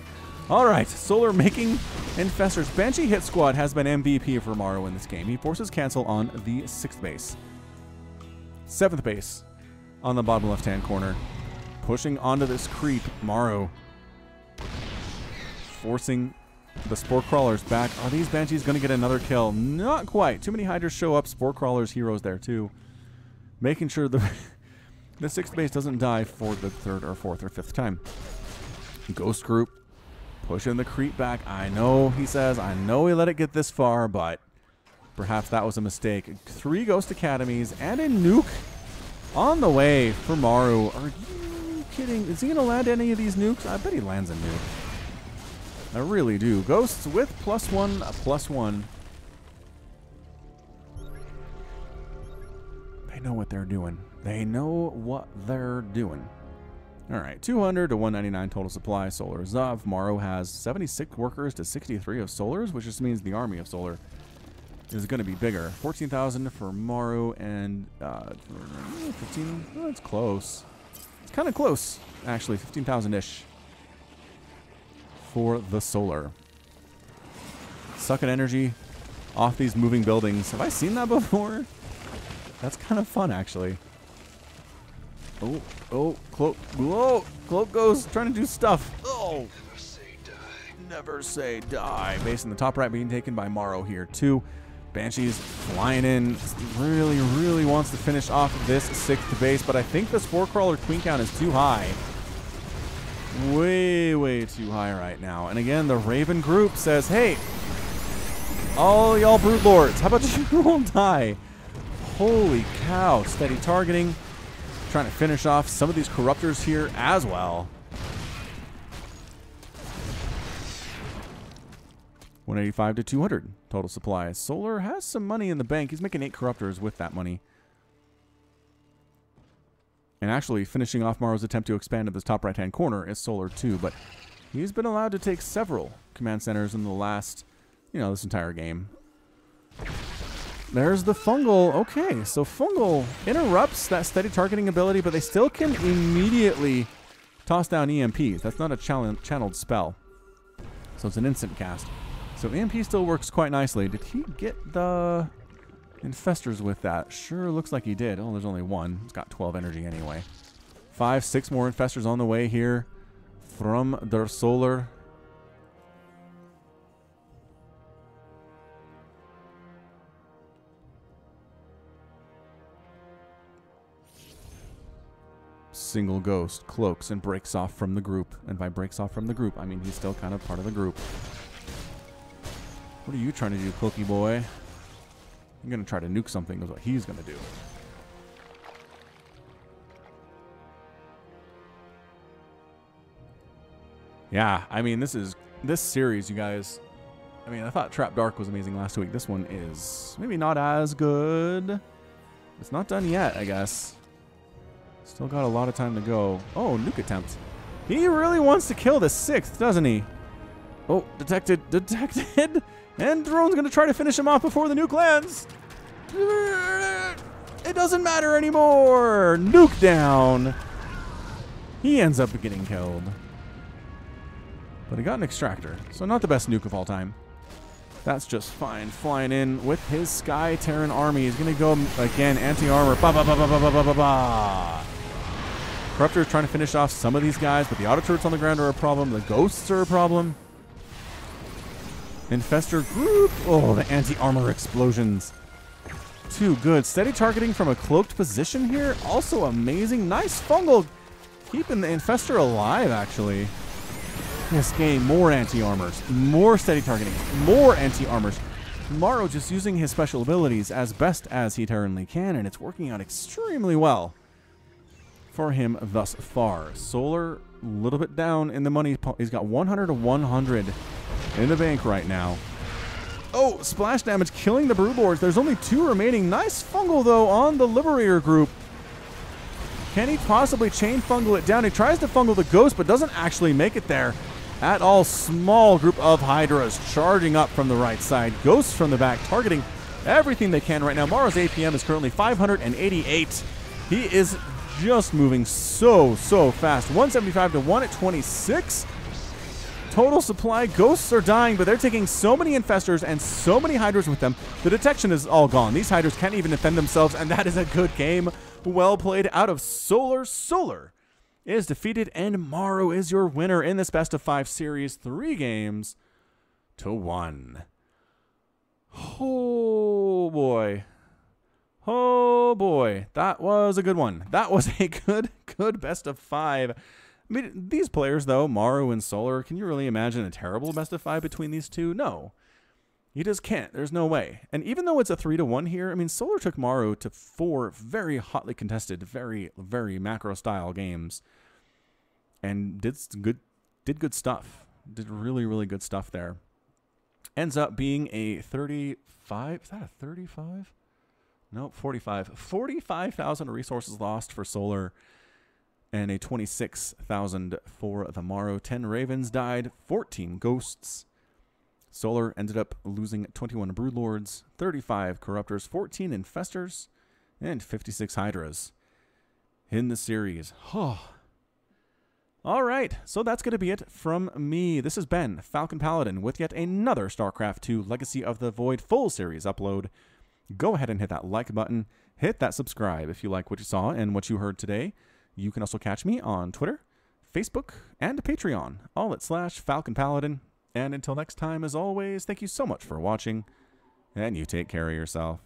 All right. Solar making Infestors. Banshee Hit Squad has been MVP for Maru in this game. He forces cancel on the 6th base. 7th base on the bottom left-hand corner. Pushing onto this creep. Maru forcing the Spore Crawlers back. Are these Banshees going to get another kill? Not quite. Too many Hydras show up. Spore Crawlers, heroes there too. Making sure the 6th base doesn't die for the 3rd or 4th or 5th time. Ghost Group pushing the creep back. I know, he says, I know he let it get this far, but perhaps that was a mistake. 3 Ghost Academies and a nuke on the way for Maru. Are you kidding? Is he going to land any of these nukes? I bet he lands a nuke. I really do. Ghosts with +1/+1. They know what they're doing. They know what they're doing. All right, 200 to 199 total supply. Solar is up. Maru has 76 workers to 63 of Solars, which just means the army of Solar is going to be bigger. 14,000 for Maru and 15. Oh, it's close. It's kind of close, actually. 15,000-ish. For the Solar. Sucking energy off these moving buildings. Have I seen that before? That's kind of fun, actually. Oh, Cloak. Whoa! Cloak goes trying to do stuff. Oh! Never say die. Never say die. Base in the top right being taken by Maru here, too. Banshee's flying in. Really, really wants to finish off this 6th base, but I think the Spore Crawler Queen count is too high. Way, way too high right now. And again, the Raven group says, hey, all y'all Brood Lords, how about you all die? Holy cow. Steady targeting. Trying to finish off some of these Corruptors here as well. 185 to 200 total supply. Solar has some money in the bank. He's making 8 Corruptors with that money. And actually finishing off Maru's attempt to expand to this top right-hand corner is Solar too, but he's been allowed to take several command centers in the last, this entire game. There's the Fungal. Okay, so Fungal interrupts that steady targeting ability, but they still can immediately toss down EMPs. That's not a channeled spell. So it's an instant cast. So EMP still works quite nicely. Did he get the Infestors with that? Sure looks like he did. Oh, there's only one. It's got 12 energy anyway. 5, 6 more Infestors on the way here from their Solar. Single Ghost cloaks and breaks off from the group. And by breaks off from the group, I mean he's still kind of part of the group. What are you trying to do, Cloaky boy? I'm going to try to nuke something is what he's going to do. Yeah, I mean, this series, you guys. I mean, I thought Trap Dark was amazing last week. This one is maybe not as good. It's not done yet, I guess. Still got a lot of time to go. Oh, nuke attempt. He really wants to kill the 6th, doesn't he? Oh, detected. Detected. And Drone's going to try to finish him off before the nuke lands. It doesn't matter anymore. Nuke down. He ends up getting killed. But he got an extractor, so not the best nuke of all time. That's just fine. Flying in with his Sky Terran army. He's going to go again, anti-armor. Ba ba ba ba ba ba ba ba ba. Corruptor is trying to finish off some of these guys, but the auto turrets on the ground are a problem. The ghosts are a problem. Infestor group. Oh, the anti-armor explosions. Too good. Steady targeting from a cloaked position here. Also amazing. Nice fungal. Keeping the Infestor alive, actually. This game, more anti-armors. More steady targeting. More anti-armors. Maru just using his special abilities as best as he currently can, and it's working out extremely well for him thus far. Solar, a little bit down in the money. He's got 100 to 100 in the bank right now. Oh, splash damage killing the Brood Lords. There's only 2 remaining. Nice fungal, though, on the Liberator group. Can he possibly chain fungal it down? He tries to fungal the Ghost, but doesn't actually make it there at all. Small group of Hydras charging up from the right side. Ghosts from the back, targeting everything they can right now. Maru's APM is currently 588. He is just moving so fast. 175 to 1 at 26. Total supply. Ghosts are dying, but they're taking so many Infestors and so many Hydras with them. The detection is all gone. These Hydras can't even defend themselves, and that is a good game. Well played out of Solar. Solar is defeated, and Maru is your winner in this best of 5 series. 3 games to 1. Oh, boy. Oh, boy. That was a good one. That was a good best of 5. I mean, these players, though, Maru and Solar, can you really imagine a terrible best of 5 between these two? No. You just can't. There's no way. And even though it's a 3-1 here, I mean, Solar took Maru to 4 very hotly contested, very macro-style games. And did good stuff. Did really good stuff there. Ends up being a 35. Is that a 35? Nope, 45. 45,000 resources lost for Solar. And a 26,000 for the Maru. 10 Ravens died, 14 Ghosts. Solar ended up losing 21 Brood Lords, 35 Corruptors, 14 Infestors, and 56 Hydras in the series. Oh. All right, so that's going to be it from me. This has been Falcon Paladin with yet another StarCraft 2 Legacy of the Void full series upload. Go ahead and hit that like button. Hit that subscribe if you like what you saw and what you heard today. You can also catch me on Twitter, Facebook, and Patreon, all at /Falcon Paladin. And until next time, as always, thank you so much for watching, And you take care of yourself.